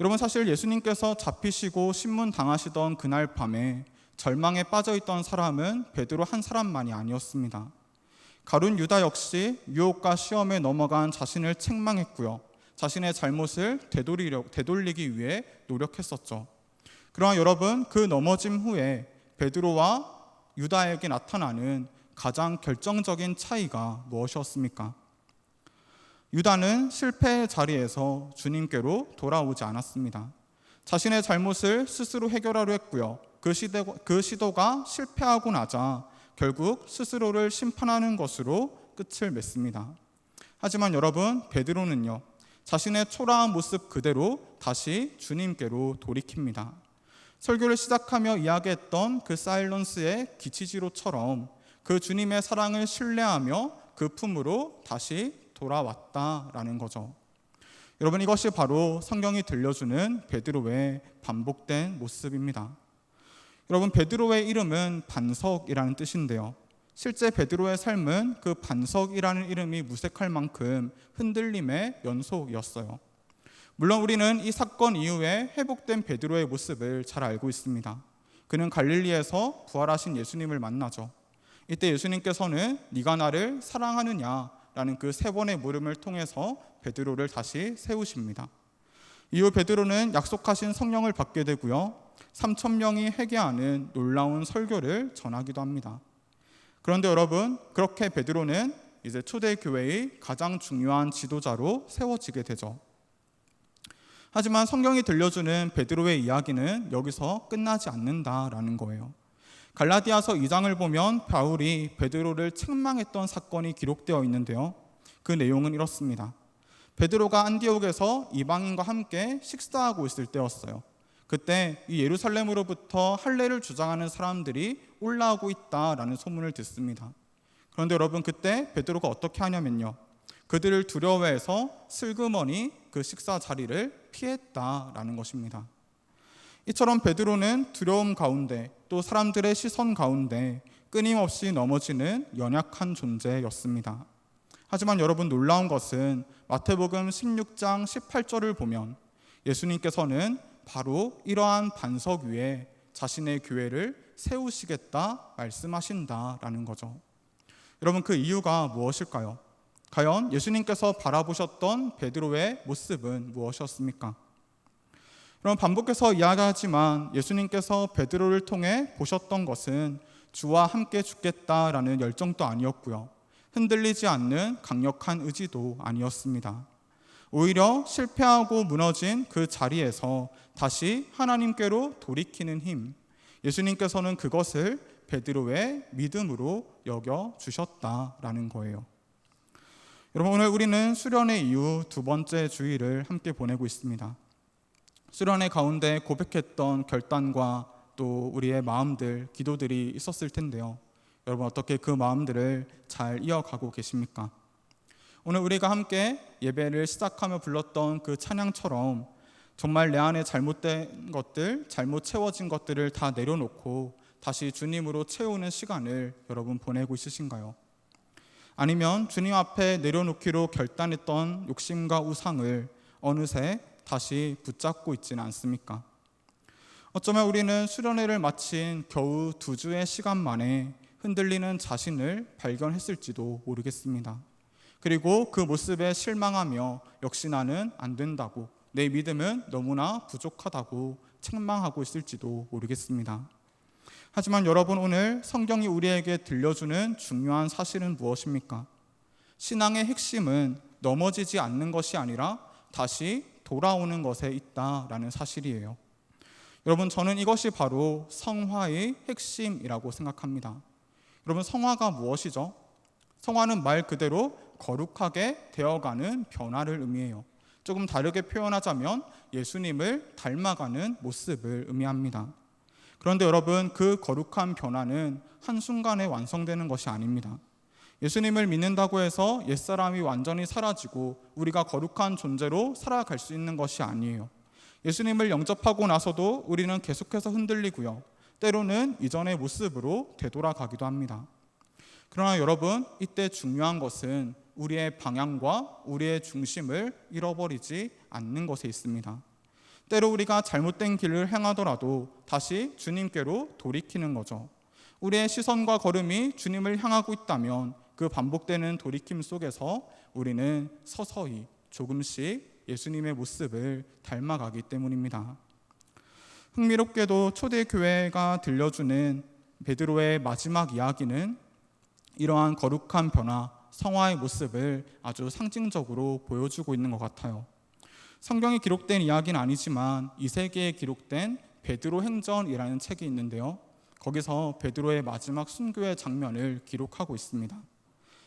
여러분, 사실 예수님께서 잡히시고 신문당하시던 그날 밤에 절망에 빠져있던 사람은 베드로 한 사람만이 아니었습니다. 가룟 유다 역시 유혹과 시험에 넘어간 자신을 책망했고요. 자신의 잘못을 되돌리기 위해 노력했었죠. 그러나 여러분, 그 넘어짐 후에 베드로와 유다에게 나타나는 가장 결정적인 차이가 무엇이었습니까? 유다는 실패의 자리에서 주님께로 돌아오지 않았습니다. 자신의 잘못을 스스로 해결하려 했고요. 그 시도가 실패하고 나자 결국 스스로를 심판하는 것으로 끝을 맺습니다. 하지만 여러분, 베드로는요, 자신의 초라한 모습 그대로 다시 주님께로 돌이킵니다. 설교를 시작하며 이야기했던 그 사일런스의 기치지로처럼 그 주님의 사랑을 신뢰하며 그 품으로 다시 돌아왔다라는 거죠. 여러분, 이것이 바로 성경이 들려주는 베드로의 반복된 모습입니다. 여러분, 베드로의 이름은 반석이라는 뜻인데요. 실제 베드로의 삶은 그 반석이라는 이름이 무색할 만큼 흔들림의 연속이었어요. 물론 우리는 이 사건 이후에 회복된 베드로의 모습을 잘 알고 있습니다. 그는 갈릴리에서 부활하신 예수님을 만나죠. 이때 예수님께서는 네가 나를 사랑하느냐라는 그 3번의 물음을 통해서 베드로를 다시 세우십니다. 이후 베드로는 약속하신 성령을 받게 되고요. 3,000명이 회개하는 놀라운 설교를 전하기도 합니다. 그런데 여러분, 그렇게 베드로는 이제 초대교회의 가장 중요한 지도자로 세워지게 되죠. 하지만 성경이 들려주는 베드로의 이야기는 여기서 끝나지 않는다라는 거예요. 갈라디아서 2장을 보면 바울이 베드로를 책망했던 사건이 기록되어 있는데요. 그 내용은 이렇습니다. 베드로가 안디옥에서 이방인과 함께 식사하고 있을 때였어요. 그때 이 예루살렘으로부터 할례를 주장하는 사람들이 올라오고 있다라는 소문을 듣습니다. 그런데 여러분, 그때 베드로가 어떻게 하냐면요, 그들을 두려워해서 슬그머니 그 식사 자리를 피했다라는 것입니다. 이처럼 베드로는 두려움 가운데 또 사람들의 시선 가운데 끊임없이 넘어지는 연약한 존재였습니다. 하지만 여러분, 놀라운 것은 마태복음 16장 18절을 보면 예수님께서는 바로 이러한 반석 위에 자신의 교회를 세우시겠다 말씀하신다라는 거죠. 여러분, 그 이유가 무엇일까요? 과연 예수님께서 바라보셨던 베드로의 모습은 무엇이었습니까? 여러분, 반복해서 이야기하지만 예수님께서 베드로를 통해 보셨던 것은 주와 함께 죽겠다라는 열정도 아니었고요, 흔들리지 않는 강력한 의지도 아니었습니다. 오히려 실패하고 무너진 그 자리에서 다시 하나님께로 돌이키는 힘, 예수님께서는 그것을 베드로의 믿음으로 여겨주셨다라는 거예요. 여러분, 오늘 우리는 수련회 이후 두 번째 주일을 함께 보내고 있습니다. 수련회 가운데 고백했던 결단과 또 우리의 마음들, 기도들이 있었을 텐데요. 여러분, 어떻게 그 마음들을 잘 이어가고 계십니까? 오늘 우리가 함께 예배를 시작하며 불렀던 그 찬양처럼 정말 내 안에 잘못된 것들, 잘못 채워진 것들을 다 내려놓고 다시 주님으로 채우는 시간을 여러분 보내고 있으신가요? 아니면 주님 앞에 내려놓기로 결단했던 욕심과 우상을 어느새 다시 붙잡고 있지는 않습니까? 어쩌면 우리는 수련회를 마친 겨우 2주의 시간 만에 흔들리는 자신을 발견했을지도 모르겠습니다. 그리고 그 모습에 실망하며 역시 나는 안 된다고, 내 믿음은 너무나 부족하다고 책망하고 있을지도 모르겠습니다. 하지만 여러분, 오늘 성경이 우리에게 들려주는 중요한 사실은 무엇입니까? 신앙의 핵심은 넘어지지 않는 것이 아니라 다시 돌아오는 것에 있다라는 사실이에요. 여러분, 저는 이것이 바로 성화의 핵심이라고 생각합니다. 여러분, 성화가 무엇이죠? 성화는 말 그대로 거룩하게 되어가는 변화를 의미해요. 조금 다르게 표현하자면 예수님을 닮아가는 모습을 의미합니다. 그런데 여러분, 그 거룩한 변화는 한순간에 완성되는 것이 아닙니다. 예수님을 믿는다고 해서 옛사람이 완전히 사라지고 우리가 거룩한 존재로 살아갈 수 있는 것이 아니에요. 예수님을 영접하고 나서도 우리는 계속해서 흔들리고요, 때로는 이전의 모습으로 되돌아가기도 합니다. 그러나 여러분, 이때 중요한 것은 우리의 방향과 우리의 중심을 잃어버리지 않는 것에 있습니다. 때로 우리가 잘못된 길을 행하더라도 다시 주님께로 돌이키는 거죠. 우리의 시선과 걸음이 주님을 향하고 있다면 그 반복되는 돌이킴 속에서 우리는 서서히 조금씩 예수님의 모습을 닮아가기 때문입니다. 흥미롭게도 초대교회가 들려주는 베드로의 마지막 이야기는 이러한 거룩한 변화, 성화의 모습을 아주 상징적으로 보여주고 있는 것 같아요. 성경에 기록된 이야기는 아니지만 2세기에 기록된 베드로 행전이라는 책이 있는데요, 거기서 베드로의 마지막 순교의 장면을 기록하고 있습니다.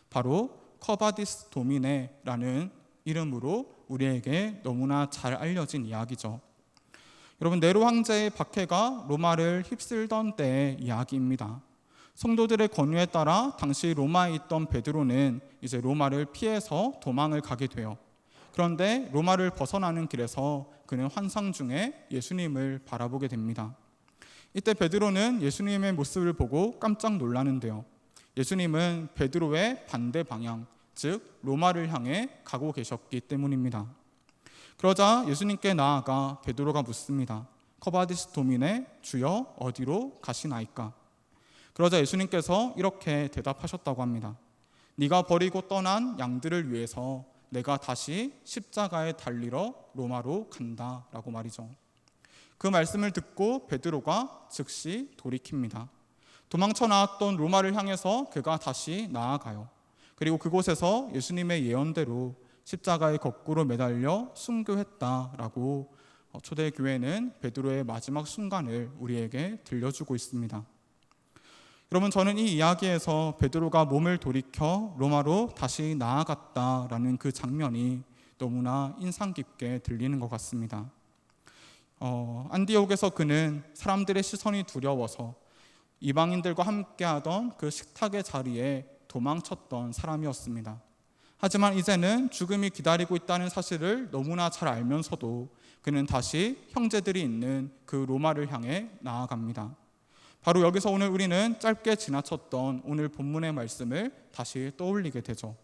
바로 커바디스 도미네라는 이름으로 우리에게 너무나 잘 알려진 이야기죠. 여러분, 네로 황제의 박해가 로마를 휩쓸던 때의 이야기입니다. 성도들의 권유에 따라 당시 로마에 있던 베드로는 이제 로마를 피해서 도망을 가게 돼요. 그런데 로마를 벗어나는 길에서 그는 환상 중에 예수님을 바라보게 됩니다. 이때 베드로는 예수님의 모습을 보고 깜짝 놀라는데요, 예수님은 베드로의 반대 방향, 즉 로마를 향해 가고 계셨기 때문입니다. 그러자 예수님께 나아가 베드로가 묻습니다. 커바디스 도미네, 주여 어디로 가시나이까? 그러자 예수님께서 이렇게 대답하셨다고 합니다. 네가 버리고 떠난 양들을 위해서 내가 다시 십자가에 달리러 로마로 간다라고 말이죠. 그 말씀을 듣고 베드로가 즉시 돌이킵니다. 도망쳐 나왔던 로마를 향해서 그가 다시 나아가요. 그리고 그곳에서 예수님의 예언대로 십자가에 거꾸로 매달려 순교했다라고 초대교회는 베드로의 마지막 순간을 우리에게 들려주고 있습니다. 여러분, 저는 이 이야기에서 베드로가 몸을 돌이켜 로마로 다시 나아갔다라는 그 장면이 너무나 인상 깊게 들리는 것 같습니다. 안디옥에서 그는 사람들의 시선이 두려워서 이방인들과 함께하던 그 식탁의 자리에 도망쳤던 사람이었습니다. 하지만 이제는 죽음이 기다리고 있다는 사실을 너무나 잘 알면서도 그는 다시 형제들이 있는 그 로마를 향해 나아갑니다. 바로 여기서 오늘 우리는 짧게 지나쳤던 오늘 본문의 말씀을 다시 떠올리게 되죠.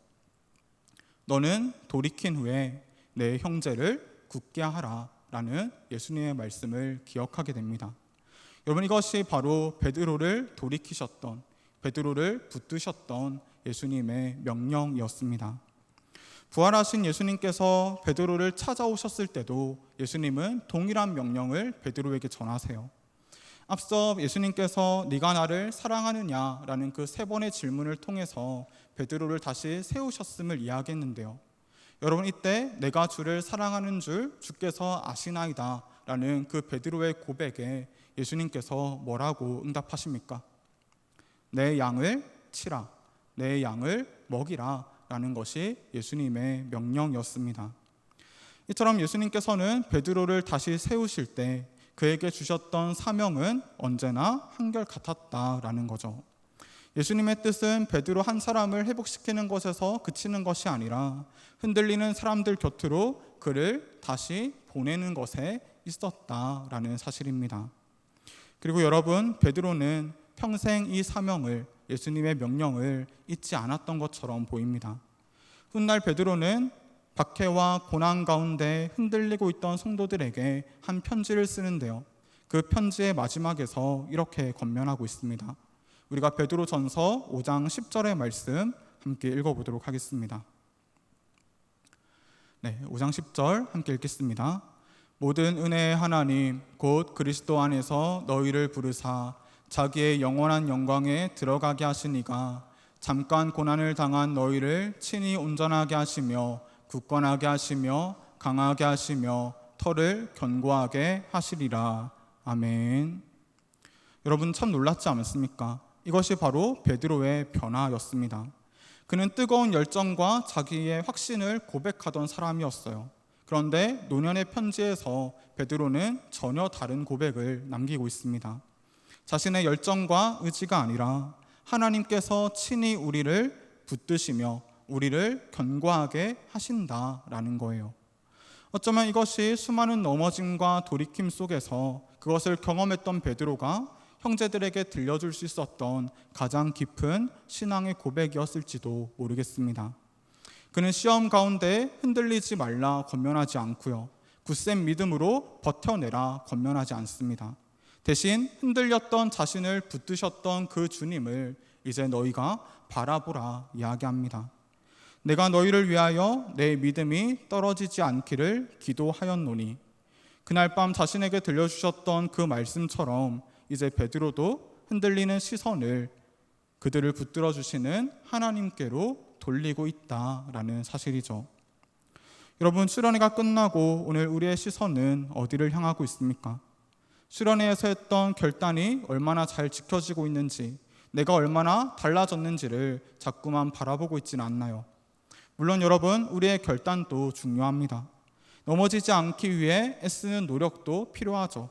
너는 돌이킨 후에 내 형제를 굳게 하라 라는 예수님의 말씀을 기억하게 됩니다. 여러분, 이것이 바로 베드로를 돌이키셨던, 베드로를 붙드셨던 예수님의 명령이었습니다. 부활하신 예수님께서 베드로를 찾아오셨을 때도 예수님은 동일한 명령을 베드로에게 전하세요. 앞서 예수님께서 네가 나를 사랑하느냐라는 그 3번의 질문을 통해서 베드로를 다시 세우셨음을 이야기했는데요. 여러분, 이때 내가 주를 사랑하는 줄 주께서 아시나이다 라는 그 베드로의 고백에 예수님께서 뭐라고 응답하십니까? 내 양을 치라, 내 양을 먹이라 라는 것이 예수님의 명령이었습니다. 이처럼 예수님께서는 베드로를 다시 세우실 때 그에게 주셨던 사명은 언제나 한결같았다라는 거죠. 예수님의 뜻은 베드로 한 사람을 회복시키는 것에서 그치는 것이 아니라 흔들리는 사람들 곁으로 그를 다시 보내는 것에 있었다라는 사실입니다. 그리고 여러분, 베드로는 평생 이 사명을, 예수님의 명령을 잊지 않았던 것처럼 보입니다. 훗날 베드로는 박해와 고난 가운데 흔들리고 있던 성도들에게 한 편지를 쓰는데요. 그 편지의 마지막에서 이렇게 권면하고 있습니다. 우리가 베드로전서 5장 10절의 말씀 함께 읽어보도록 하겠습니다. 5장 10절 함께 읽겠습니다. 모든 은혜의 하나님 곧 그리스도 안에서 너희를 부르사 자기의 영원한 영광에 들어가게 하시니가 잠깐 고난을 당한 너희를 친히 온전하게 하시며 굳건하게 하시며 강하게 하시며 터를 견고하게 하시리라. 아멘. 여러분, 참 놀랍지 않습니까? 이것이 바로 베드로의 변화였습니다. 그는 뜨거운 열정과 자기의 확신을 고백하던 사람이었어요. 그런데 노년의 편지에서 베드로는 전혀 다른 고백을 남기고 있습니다. 자신의 열정과 의지가 아니라 하나님께서 친히 우리를 붙드시며 우리를 견고하게 하신다라는 거예요. 어쩌면 이것이 수많은 넘어짐과 돌이킴 속에서 그것을 경험했던 베드로가 형제들에게 들려줄 수 있었던 가장 깊은 신앙의 고백이었을지도 모르겠습니다. 그는 시험 가운데 흔들리지 말라 권면하지 않고요, 굳센 믿음으로 버텨내라 권면하지 않습니다. 대신 흔들렸던 자신을 붙드셨던 그 주님을 이제 너희가 바라보라 이야기합니다. 내가 너희를 위하여 내 믿음이 떨어지지 않기를 기도하였노니. 그날 밤 자신에게 들려주셨던 그 말씀처럼 이제 베드로도 흔들리는 시선을 그들을 붙들어 주시는 하나님께로 돌리고 있다라는 사실이죠. 여러분, 수련회가 끝나고 오늘 우리의 시선은 어디를 향하고 있습니까? 수련회에서 했던 결단이 얼마나 잘 지켜지고 있는지, 내가 얼마나 달라졌는지를 자꾸만 바라보고 있지는 않나요? 물론 여러분, 우리의 결단도 중요합니다. 넘어지지 않기 위해 애쓰는 노력도 필요하죠.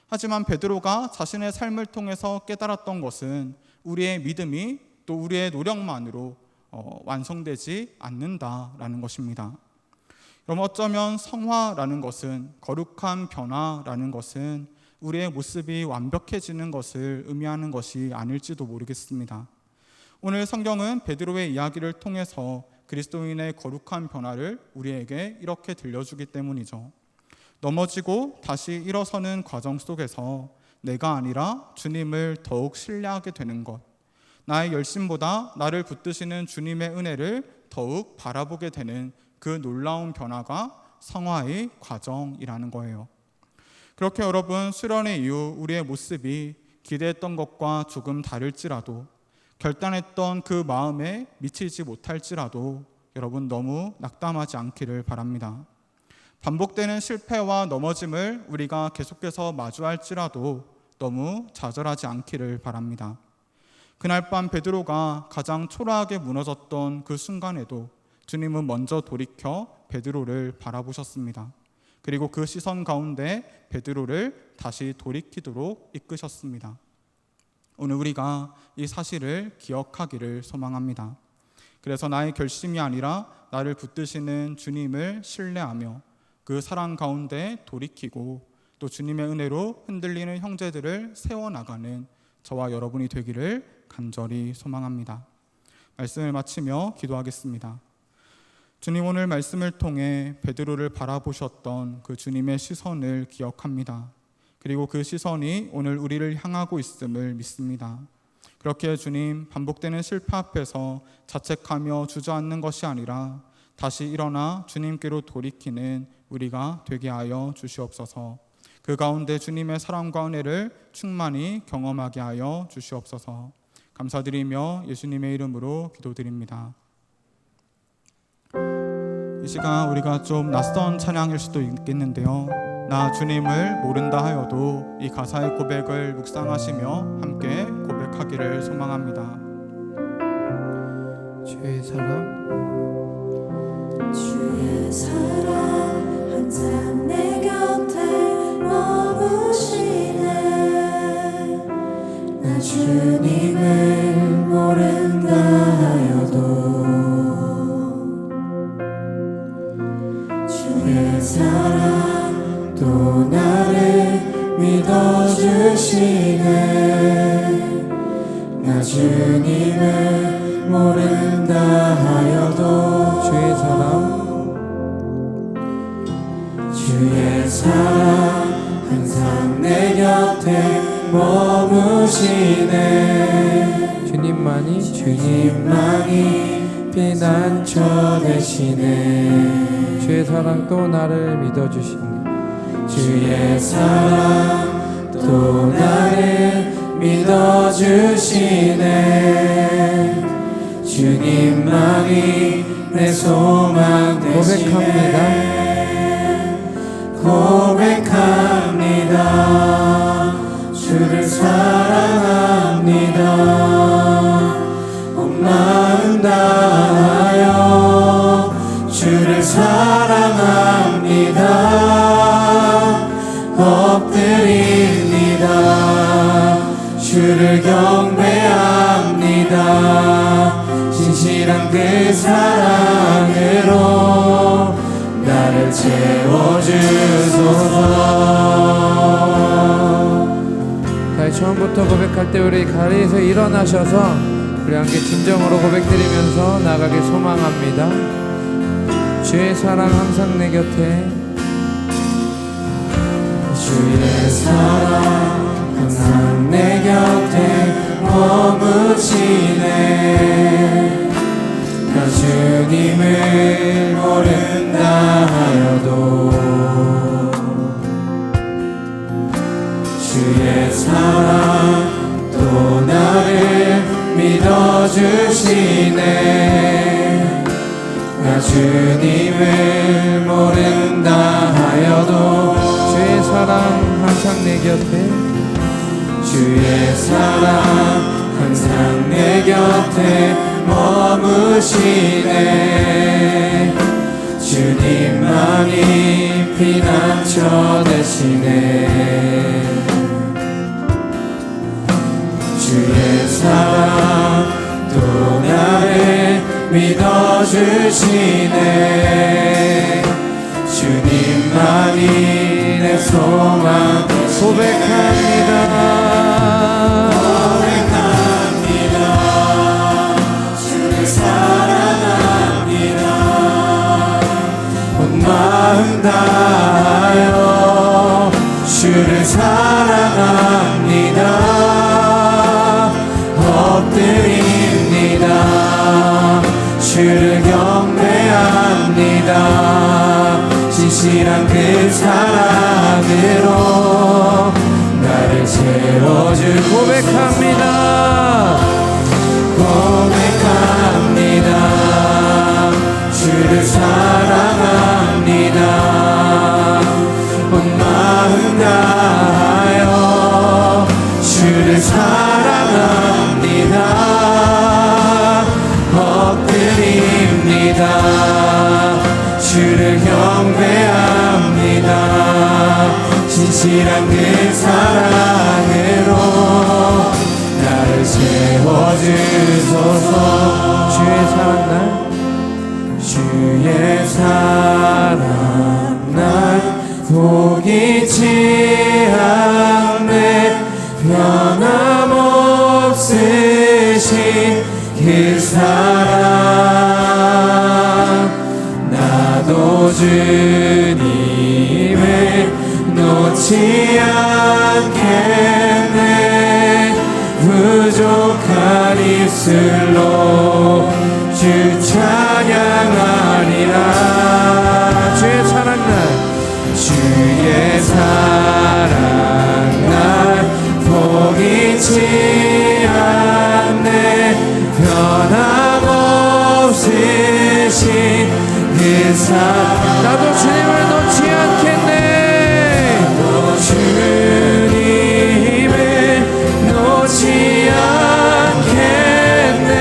하지만 베드로가 자신의 삶을 통해서 깨달았던 것은 우리의 믿음이 또 우리의 노력만으로 완성되지 않는다라는 것입니다. 그럼 어쩌면 성화라는 것은, 거룩한 변화라는 것은 우리의 모습이 완벽해지는 것을 의미하는 것이 아닐지도 모르겠습니다. 오늘 성경은 베드로의 이야기를 통해서 그리스도인의 거룩한 변화를 우리에게 이렇게 들려주기 때문이죠. 넘어지고 다시 일어서는 과정 속에서 내가 아니라 주님을 더욱 신뢰하게 되는 것, 나의 열심보다 나를 붙드시는 주님의 은혜를 더욱 바라보게 되는 그 놀라운 변화가 성화의 과정이라는 거예요. 그렇게 여러분, 수련회 이후 우리의 모습이 기대했던 것과 조금 다를지라도 결단했던 그 마음에 미치지 못할지라도 여러분 너무 낙담하지 않기를 바랍니다. 반복되는 실패와 넘어짐을 우리가 계속해서 마주할지라도 너무 좌절하지 않기를 바랍니다. 그날 밤 베드로가 가장 초라하게 무너졌던 그 순간에도 주님은 먼저 돌이켜 베드로를 바라보셨습니다. 그리고 그 시선 가운데 베드로를 다시 돌이키도록 이끄셨습니다. 오늘 우리가 이 사실을 기억하기를 소망합니다. 그래서 나의 결심이 아니라 나를 붙드시는 주님을 신뢰하며 그 사랑 가운데 돌이키고 또 주님의 은혜로 흔들리는 형제들을 세워나가는 저와 여러분이 되기를 간절히 소망합니다. 말씀을 마치며 기도하겠습니다. 주님, 오늘 말씀을 통해 베드로를 바라보셨던 그 주님의 시선을 기억합니다. 그리고 그 시선이 오늘 우리를 향하고 있음을 믿습니다. 그렇게 주님, 반복되는 실패 앞에서 자책하며 주저앉는 것이 아니라 다시 일어나 주님께로 돌이키는 우리가 되게 하여 주시옵소서. 그 가운데 주님의 사랑과 은혜를 충만히 경험하게 하여 주시옵소서. 감사드리며 예수님의 이름으로 기도드립니다. 이 시간 우리가 좀 낯선 찬양일 수도 있겠는데요, 나 주님을 모른다 하여도 이 가사의 고백을 묵상하시며 함께 고백하기를 소망합니다. 주의 사랑 주의 사랑 항상 내 곁에 머무시네. 나 주님을 모른다 하여도 주의 사랑 또 나를 믿어주시네. 나 주님을 모른다 하여도 주의 사랑 주의 사랑 항상 내 곁에 머무시네. 주님만이 피난처 되시네. 주의 사랑 또 나를 믿어주시네. 주의 사랑 또 나를 믿어주시네. 주님만이 내 소망 되시네. 고백합니다. 주를 사랑합니다. 온 마음 다하여 주를 사랑합니다. 엎드립니다. 주를 경배합니다. 진실한 그 사랑으로 나를 채워주소서. 자, 처음부터 고백할 때 우리 자리에서 일어나셔서 우리 함께 진정으로 고백드리면서 나가길 소망합니다. 주의 사랑 항상 내 곁에, 주의 사랑 항상 내 곁에 머무시네. 나 주님을 모른다 하여도 주의 사랑 또 나를 믿어주시네. 나 주님을 모른다 하여도 주의 사랑 항상 내 곁에, 주의 사랑 항상 내 곁에 머무시네. 주님만이 피난처 되시네. 주의 사랑 또 나를 믿어주시네. 주님만이 내 소망 고백합니다. 주를 사랑합니다. 온 마음 다하여 주를 사랑합니다. 엎드립니다. 주를 경배합니다. 진실한 그 사랑으로 나를 채워주 고백합니다. 다하여 주를 사랑합니다. 엎드립니다. 주를 경배합니다. 진실한 그 사랑으로 나를 채워주소서. 주의 사랑 날 주의 사랑 날 포기치 않네. 변함없으신 그 사랑 나도 주님을 놓지 않겠네. 부족한 입술로 주 찬양하리라. 주의 사랑 날 주의 사랑 날 포기치 않네. 변함없으신 그 사랑 나도 주님을 놓지 않겠네. 또 주님을 놓지 않겠네.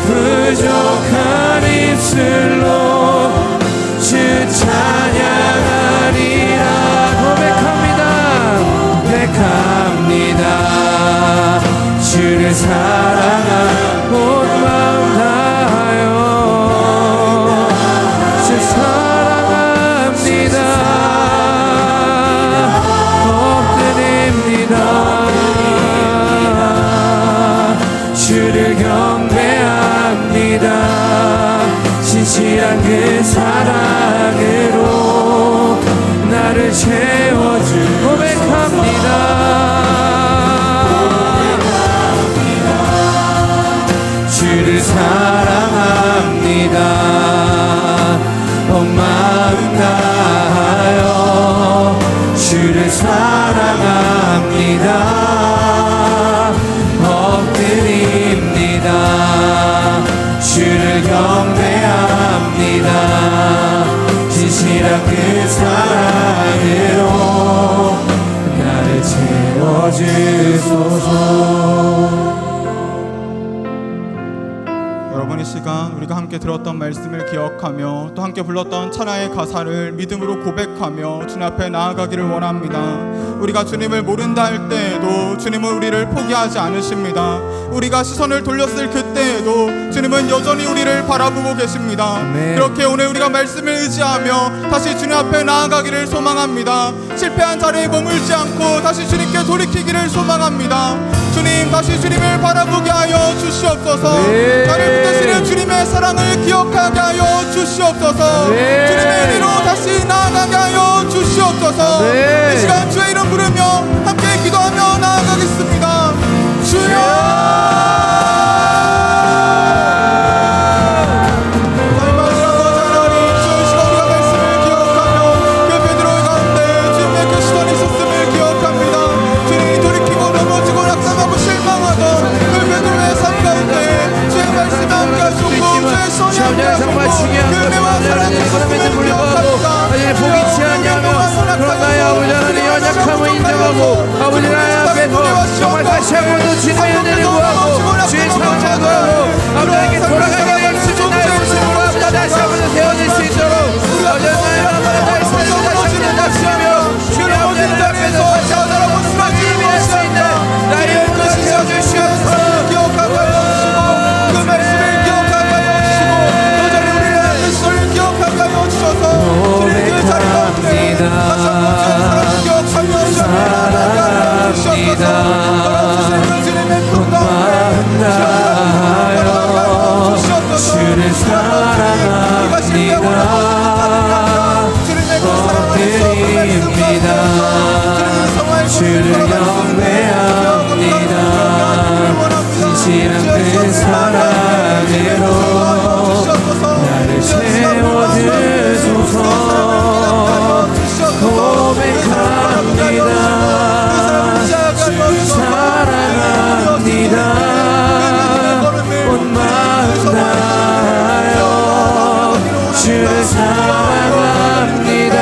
부족한 입술로 주 찬양하리라. 고백합니다. 주를 사랑한 온 마음 다하여 주 사랑합니다. 엎드립니다. 주를 경배합니다. 진실한 그 사랑으로 나를 채워주. 고백합니다. 주를 사랑합니다. 온 마음 다하여 주를 사랑합니다. 엎드립니다. 주를 경배합니다. 진실한 그 사랑으로 나를 채워주소서. 여러분, 이 시간 우리가 함께 들었던 말씀을 기억하며 또 함께 불렀던 찬양의 가사를 믿음으로 고백하며 주님 앞에 나아가기를 원합니다. 우리가 주님을 모른다 할 때에도 주님은 우리를 포기하지 않으십니다. 우리가 시선을 돌렸을 그때에도 주님은 여전히 우리를 바라보고 계십니다. 그렇게 오늘 우리가 말씀을 의지하며 다시 주님 앞에 나아가기를 소망합니다. 실패한 자리에 머물지 않고 다시 주님께 돌이키기를 소망합니다. 주님, 다시 주님을 바라보게 하여 주시옵소서. 나를 붙드시는 주님의 사랑을 기억하게 하여 주시옵소서. 주님의 은혜로 다시 나아가게 하여 주시옵소서. 이 시간 주의 이름 부르며 함께 기도하며 나아가겠습니다. 주여, 정말 중요한 것은 하나님 그럼에도 불구하고 아직 포기치 않냐며 그런 나의 아버지 하나님 연약함을 인정하고 아버지 하나님 앞에서 정말 다시 한번 주님의 은혜를 구하고 주의 사랑을 구하고 아버지에게 돌아가게 하여 주시는 나의 모습을 구합니다. 다시 한번 세워질 수 있도록 아버지 하나님 앞에 나의 삶을 다시 한번 답시하며 주의 아버지 하나님 앞에서 다시 한번 예배할 수 있는 나의 영혼을 세워주시옵소서. 기억하고 그 말씀을 기억하게 하여 주시고 여전히 우리의 말씀을 기억하게 하여 주셔서 주님 그 자리 가운데 다시 한번 주의 사랑을 기억하며 사랑합니다. 주님의 품 가운데 주를 사랑합니다. 엎드립니다. 주를 경배합니다. 진실한 그 사랑으로 나를 채워주소서. 고백합니다. 주 사랑합니다. 온 마음 다하여 주를 사랑합니다.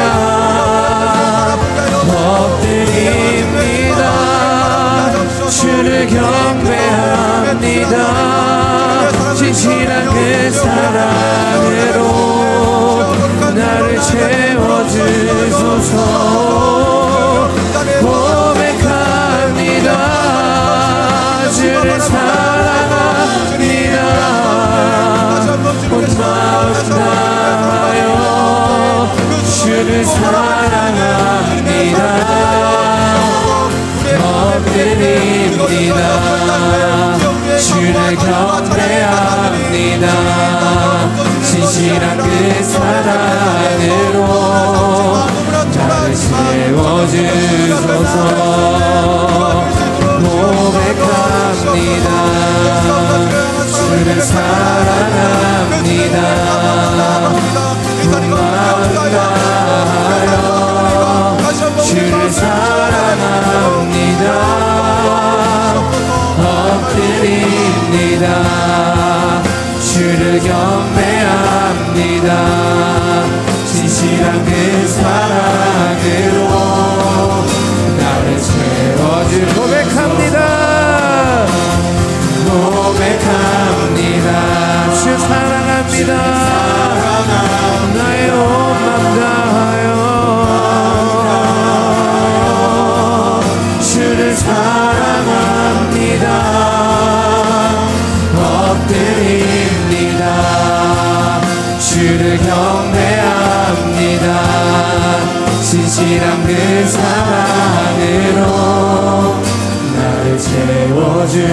주를 경배합니다. 진실한 그 사랑으로 나를 채워주소서. 고백합니다. 주를 사랑합니다. 주를 사랑합니다. 엎드립니다. 주를 경배합니다. 진실한 그 사랑으로 나를 채워주. 고백합니다. 고백합니다. 주 사랑합니다. 나의 온 맘 다하여 주를 사랑합니다. 엎드립니다. 주를 경배합니다. 진실한 그 사랑으로 나를 채워주소서.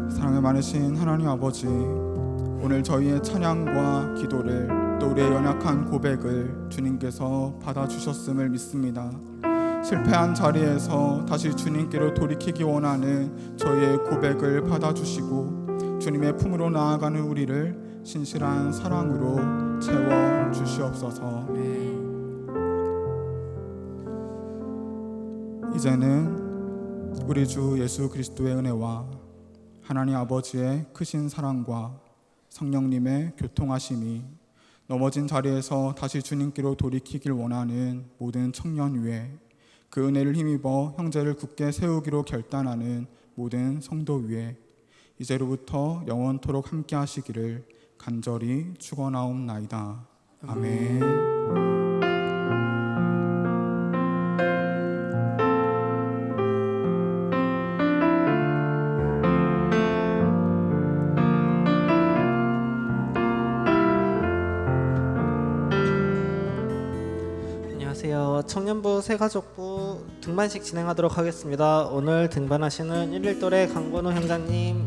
사랑이 많으신 하나님 아버지, 오늘 저희의 찬양과 기도를 또 우리의 연약한 고백을 주님께서 받아주셨음을 믿습니다. 실패한 자리에서 다시 주님께로 돌이키기 원하는 저희의 고백을 받아주시고 주님의 품으로 나아가는 우리를 신실한 사랑으로 채워주시옵소서. 이제는 우리 주 예수 그리스도의 은혜와 하나님 아버지의 크신 사랑과 성령님의 교통하심이 넘어진 자리에서 다시 주님께로 돌이키길 원하는 모든 청년 위에, 그 은혜를 힘입어 형제를 굳게 세우기로 결단하는 모든 성도 위에 이제로부터 영원토록 함께 하시기를 간절히 축원하옵나이다. 아멘. 안녕하세요. 청년부 새가족부 등반식 진행하도록 하겠습니다. 오늘 등반하시는 11돌의 강건우 형장님,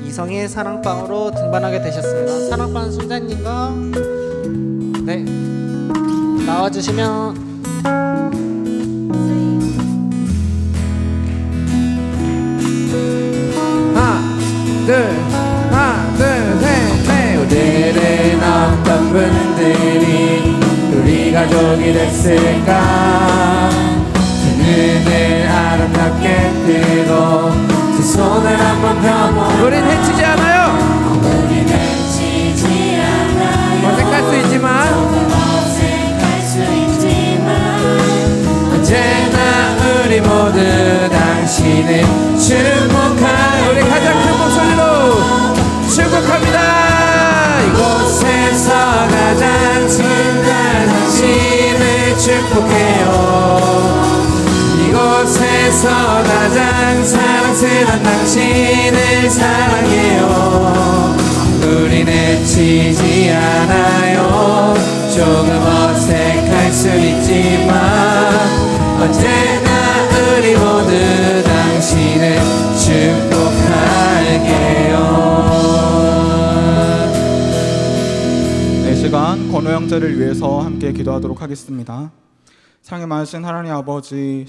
이성의 사랑방으로 등반하게 되셨습니다. 사랑방 순자님과 네 나와주시면 하나 둘 셋 넷. 오늘은 어떤 분들이 우리 가족이 됐을까? 그는 아름답게 뜨고 두 손을 한번 펴고. 우린 해치지 않아요. 우린 해치지 않아요. 어색할 수 있지만 언제나 우리 모두 당신을 축복할. 우리 가장 큰 목소리로 축복합니다. 이곳에서 가장 친한 당신을 축복해요. 이곳에서 가장 사랑스러운 당신을 사랑해요. 우린 해치지 않아요. 조금 어색할 수 있지만 언제나 우리 모두 당신을 축복할게요. 이 시간 건우 형제를 위해서 함께 기도하도록 하겠습니다. 사랑이 많으신 하나님 아버지,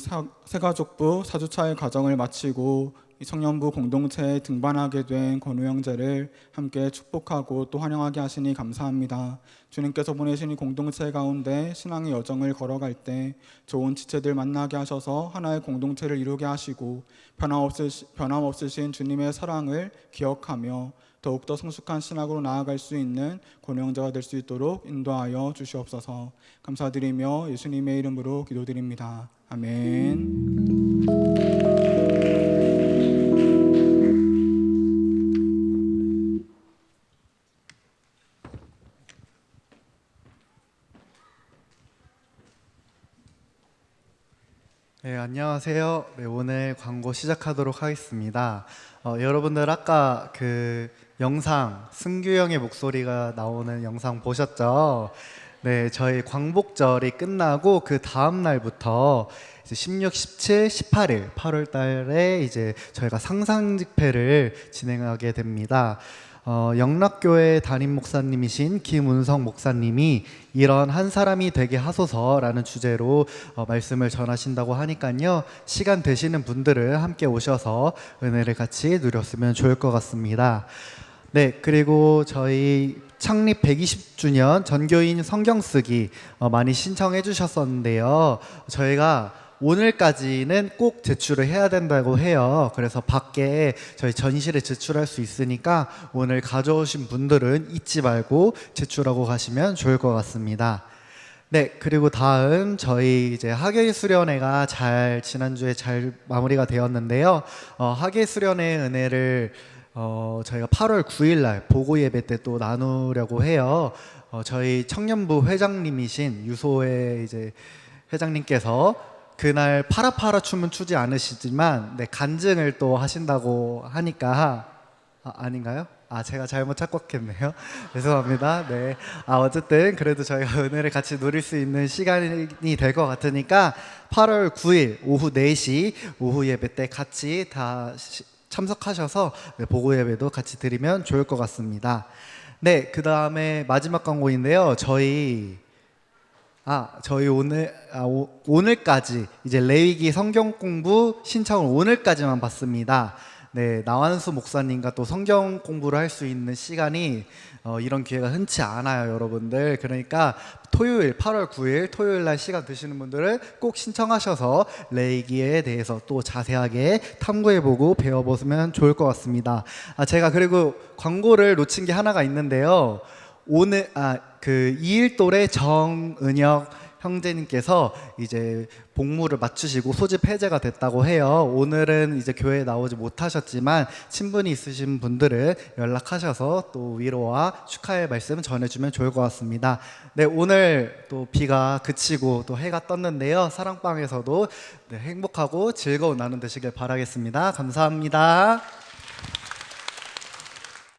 새가족부 4주차의 과정을 마치고 이 청년부 공동체에 등반하게 된 건우 형제를 함께 축복하고 또 환영하게 하시니 감사합니다. 주님께서 보내신 이 공동체 가운데 신앙의 여정을 걸어갈 때 좋은 지체들 만나게 하셔서 하나의 공동체를 이루게 하시고 변함없으신 주님의 사랑을 기억하며 더욱더 성숙한 신학으로 나아갈 수 있는 건우 형제가 될 수 있도록 인도하여 주시옵소서. 감사드리며 예수님의 이름으로 기도드립니다. 아멘. 네, 안녕하세요. 네, 오늘 광고 시작하도록 하겠습니다. 여러분들 아까 그 영상, 승규 형의 목소리가 나오는 영상 보셨죠? 네, 저희 광복절이 끝나고 그 다음 날부터 이제 16, 17, 18일 8월 달에 이제 저희가 상상 집회를 진행하게 됩니다. 영락교회 담임 목사님이신 김운성 목사님이 이런 한 사람이 되게 하소서라는 주제로 말씀을 전하신다고 하니까요. 시간 되시는 분들은 함께 오셔서 은혜를 같이 누렸으면 좋을 것 같습니다. 네, 그리고 저희 창립 120주년 전교인 성경 쓰기 많이 신청해 주셨었는데요. 저희가 오늘까지는 꼭 제출을 해야 된다고 해요. 그래서 밖에 저희 전시를 제출할 수 있으니까 오늘 가져오신 분들은 잊지 말고 제출하고 가시면 좋을 것 같습니다. 네, 그리고 다음 저희 이제 학예 수련회가 지난주에 잘 마무리가 되었는데요. 학예 수련회 은혜를 저희가 8월 9일 날 보고 예배 때 또 나누려고 해요. 저희 청년부 회장님이신 유소의 이제 회장님께서 그날 파라파라 춤은 추지 않으시지만 네, 간증을 또 하신다고 하니까 아닌가요? 제가 잘못 착각했네요. 죄송합니다. 네. 어쨌든 그래도 저희가 은혜를 같이 누릴 수 있는 시간이 될 것 같으니까 8월 9일 오후 4시 오후 예배 때 같이 다 참석하셔서 보고 예배도 같이 드리면 좋을 것 같습니다. 네, 그 다음에 마지막 광고인데요. 저희 오늘까지 이제 레위기 성경 공부 신청을 오늘까지만 받습니다. 네, 나완수 목사님과 또 성경 공부를 할 수 있는 시간이 이런 기회가 흔치 않아요, 여러분들. 그러니까 토요일 8월 9일 토요일 날 시간 되시는 분들은 꼭 신청하셔서 레위기에 대해서 또 자세하게 탐구해보고 배워보시면 좋을 것 같습니다. 제가 그리고 광고를 놓친 게 하나가 있는데요. 오늘 그 2일돌의 정은혁 형제님께서 이제 복무를 마치시고 소집 해제가 됐다고 해요. 오늘은 이제 교회에 나오지 못하셨지만 친분이 있으신 분들은 연락하셔서 또 위로와 축하의 말씀 전해주면 좋을 것 같습니다. 네, 오늘 또 비가 그치고 또 해가 떴는데요. 사랑방에서도 네, 행복하고 즐거운 나눔 되시길 바라겠습니다. 감사합니다.